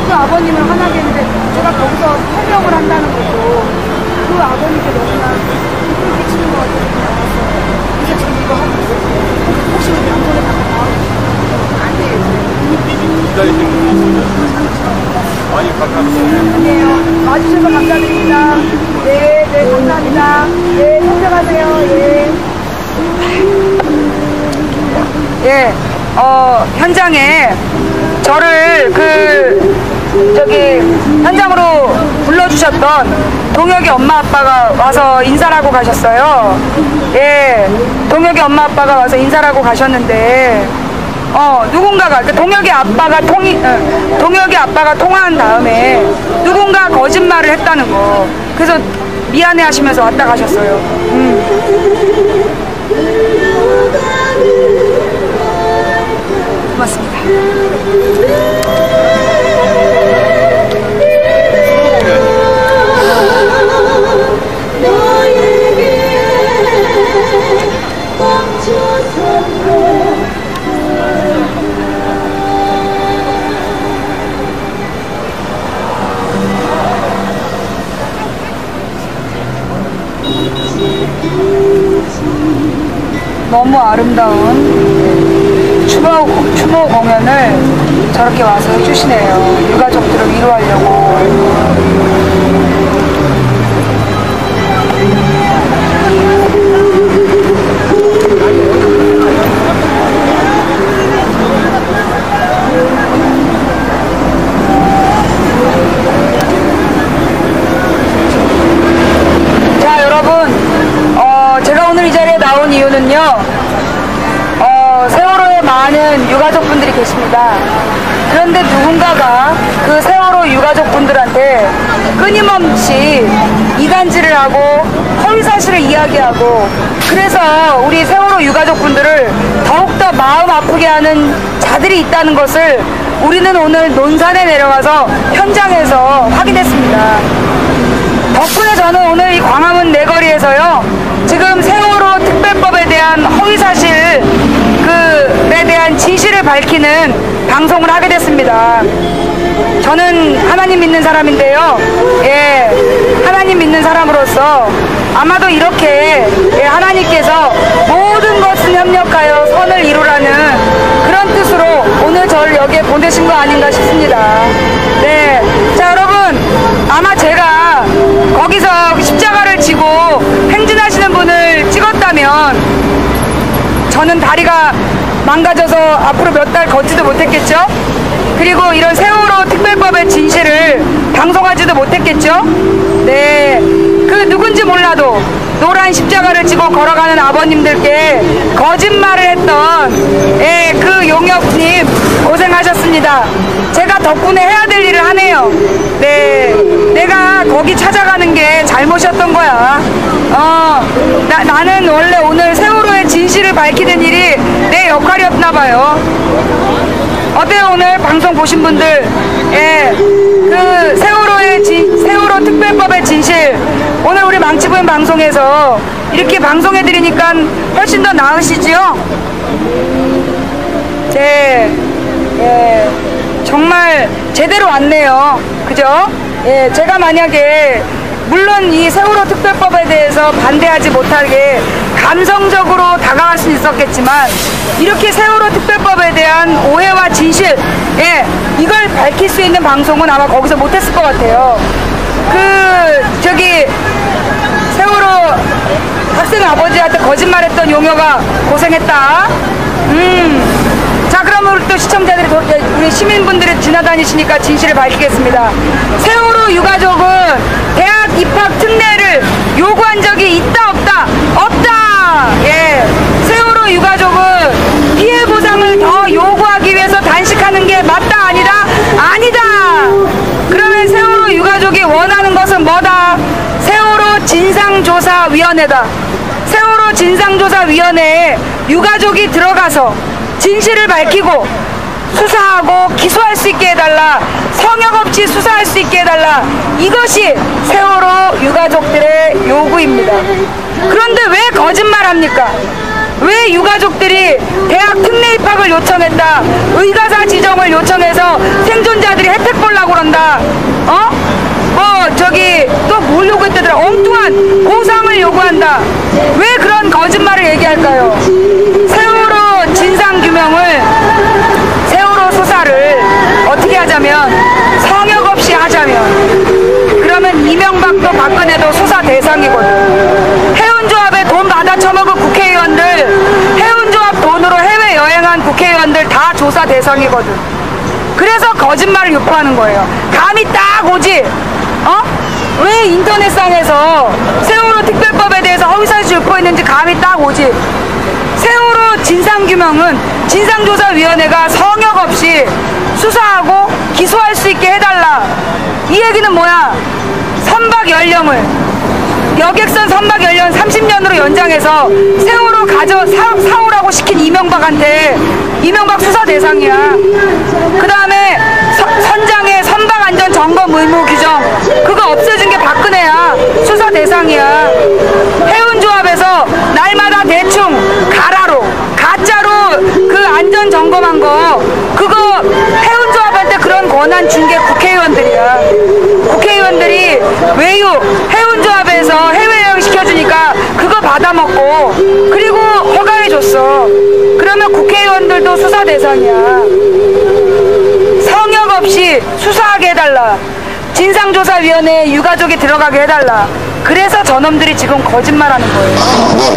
그 아버님을 화나게 했는데 제가 거기서 해명을 한다는 것도 그 아버님께 너무나 기쁨을 끼치는 것 같아서 나왔어요. 그래서 지금 이거 하고 있어요. 혹시 우리 방송에 나가나? 아니에요. 기다리시는 분이 있어요. 많이 감사합니다. 아니에요. 와주셔서 감사드립니다. 네, 네, 감사합니다. 네, 선택하세요. 예. 예, 현장에 저를 현장으로 불러주셨던 동혁이 엄마 아빠가 와서 인사를 하고 가셨어요. 예, 동혁이 엄마 아빠가 와서 인사를 하고 가셨는데, 누군가가, 동혁이 아빠가 통화한 다음에 누군가 거짓말을 했다는 거. 그래서 미안해 하시면서 왔다 가셨어요. 고맙습니다. 너무 아름다운 추모 공연을 저렇게 와서 해주시네요. 유가족들을 위로하려고. 자, 여러분, 제가 오늘 이 자리에 나온 이유는요, 세월호의 많은 많은 유가족분들이 계십니다. 그런데 누군가가 그 세월호 유가족분들한테 끊임없이 이간질을 하고 허위사실을 이야기하고, 그래서 우리 세월호 유가족분들을 더욱더 마음 아프게 하는 자들이 있다는 것을 우리는 오늘 논산에 내려와서 현장에서 확인했습니다. 덕분에 저는 오늘 이 광화문 내거리에서요, 지금 세월호 특별법에 대한 허위사실에 대한 진실을 밝히는 방송을 하게 됐습니다. 저는 하나님 믿는 사람인데요, 예, 하나님 믿는 사람으로서 아마도 이렇게, 예, 하나님께서 모든 것은 협력하여 선을 이루라는 그런 뜻으로 오늘 저를 여기에 보내신 거 아닌가 싶습니다. 네, 자 여러분, 아마 제가 거기서 십자가를 지고 행진하시는 분을 찍었다면 저는 다리가 망가져서 앞으로 몇 달 걷지도 못했겠죠? 그리고 이런 세월호 특별법의 진실을 방송하지도 못했겠죠? 네, 그 누군지 몰라도 노란 십자가를 지고 걸어가는 아버님들께 거짓말을 했던, 예, 그 용역님 고생하셨습니다. 제가 덕분에 해야 될 일을 하네요. 네, 내가 거기 찾아가는 게 잘못이었던 거야. 나는 원래 오늘 세월호의 진실을 밝히는 일이 내 역할이었나 봐요. 어때요, 오늘 방송 보신 분들? 예, 그 세월호 특별법의 진실, 오늘 우리 망치부인 방송에서 이렇게 방송해드리니까 훨씬 더 나으시지요? 네, 예, 정말 제대로 왔네요. 그죠? 예, 제가 만약에 물론 이 세월호 특별법에 대해서 반대하지 못하게 감성적으로 다가갈 수 있었겠지만, 이렇게 세월호 특별법에 대한 오해와 진실, 예, 이걸 밝힐 수 있는 방송은 아마 거기서 못했을 것 같아요. 세월호 학생 아버지한테 거짓말했던 용여가 고생했다. 자, 그럼 우리 또 시청자들이, 우리 시민분들이 지나다니시니까 진실을 밝히겠습니다. 세월호 유가족은 대학 입학 특례를 요구한 적이 있다 없다? 없다. 예, 세월호 유가족은 피해 보상을 더 요구하기 위해서 단식하는 게 맞다 아니다? 아니다. 그러면 세월호 유가족이 원하는 것은 뭐다? 세월호 진상조사위원회다. 세월호 진상조사위원회에 유가족이 들어가서 진실을 밝히고 수사하고 기소할 수 있게 해달라, 성역 없이 수사할 수 있게 해달라, 이것이 세월호 유가족들의 요구입니다. 그런데 왜 거짓말합니까? 왜 유가족들이 대학 특례 입학을 요청했다, 의가사 지정을 요청해서 생존자들이 혜택 보려고 그런다, 또 뭘 요구했다더라, 엉뚱한 보상을 요구한다, 왜 그런 거짓말을 얘기할까요? 세월호 진상규명을, 세월호 수사를 어떻게 하자면, 성역 없이 하자면, 그러면 이명박도 박근혜도 수사 대상이거든. 해운조합에 돈 받아 처먹은 국회의원들, 해운조합 돈으로 해외여행한 국회의원들 다 조사 대상이거든. 그래서 거짓말을 유포하는 거예요. 감이 딱 오지? 왜 인터넷상에서 세월호 특별법에 대해서 허위사실 유포했는지 감이 딱 오지? 세월호 진상규명은 진상조사위원회가 성역 없이 수사하고 기소할 수 있게 해달라. 이 얘기는 뭐야? 선박 연령을, 여객선 선박 연령 30년으로 연장해서 세월호 사오라고 시킨 이명박한테, 이명박 수사 대상이야. 그 다음에 선장의 선박 안전 점검 의무 규정, 그거 없애준 게 박근혜야. 수사 대상이야. 해운조합에서 날마다 대충 가짜로 그 안전 점검한 거, 그거 해운조합한테 그런 권한 준 게 국회의원들이야. 국회의원들이 외유 해운조합에서 해외여행 시켜주니까 그거 받아먹고, 그리고 허가해줬어. 그러면 국회의원들도 수사 대상이야. 성역 없이 수사하게 해달라. 진상조사위원회에 유가족이 들어가게 해달라. 그래서 저놈들이 지금 거짓말하는 거예요. 네,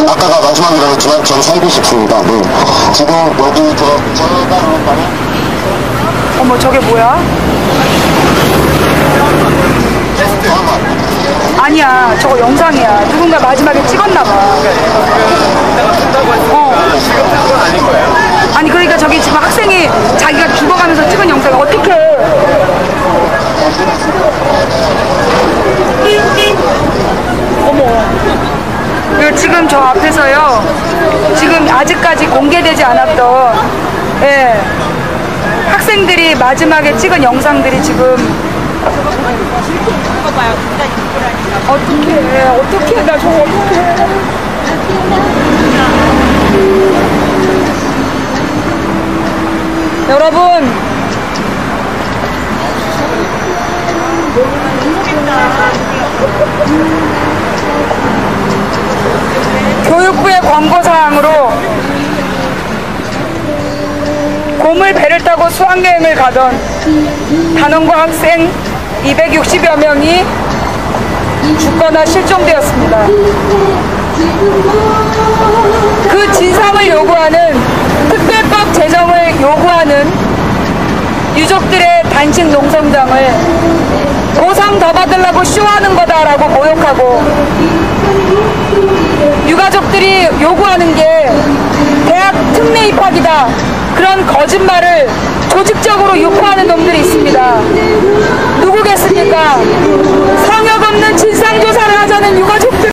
아까가 마지막이라고 했지만 전 살고 싶습니다. 네, 지금 여기 어머, 저게 뭐야? 아니야, 저거 영상이야. 누군가 마지막에 찍었나봐. 아니, 그러니까 공개되지 않았던 예, 학생들이 마지막에 찍은 영상들이 지금 어떻게 나 저거 어떡해. 여러분 교육부의 권고사항으로 고물 배를 타고 수학여행을 가던 단원고 학생 260여 명이 죽거나 실종되었습니다. 그 진상을 요구하는 특별법 제정을 요구하는 유족들의 단식 농성장을 보상 더 받으려고 쇼하는 거다라고 모욕하고, 유가족들이 요구하는 게 대학 특례 입학이다, 그런 거짓말을 조직적으로 유포하는 놈들이 있습니다. 누구겠습니까? 성역 없는 진상조사를 하자는 유가족들.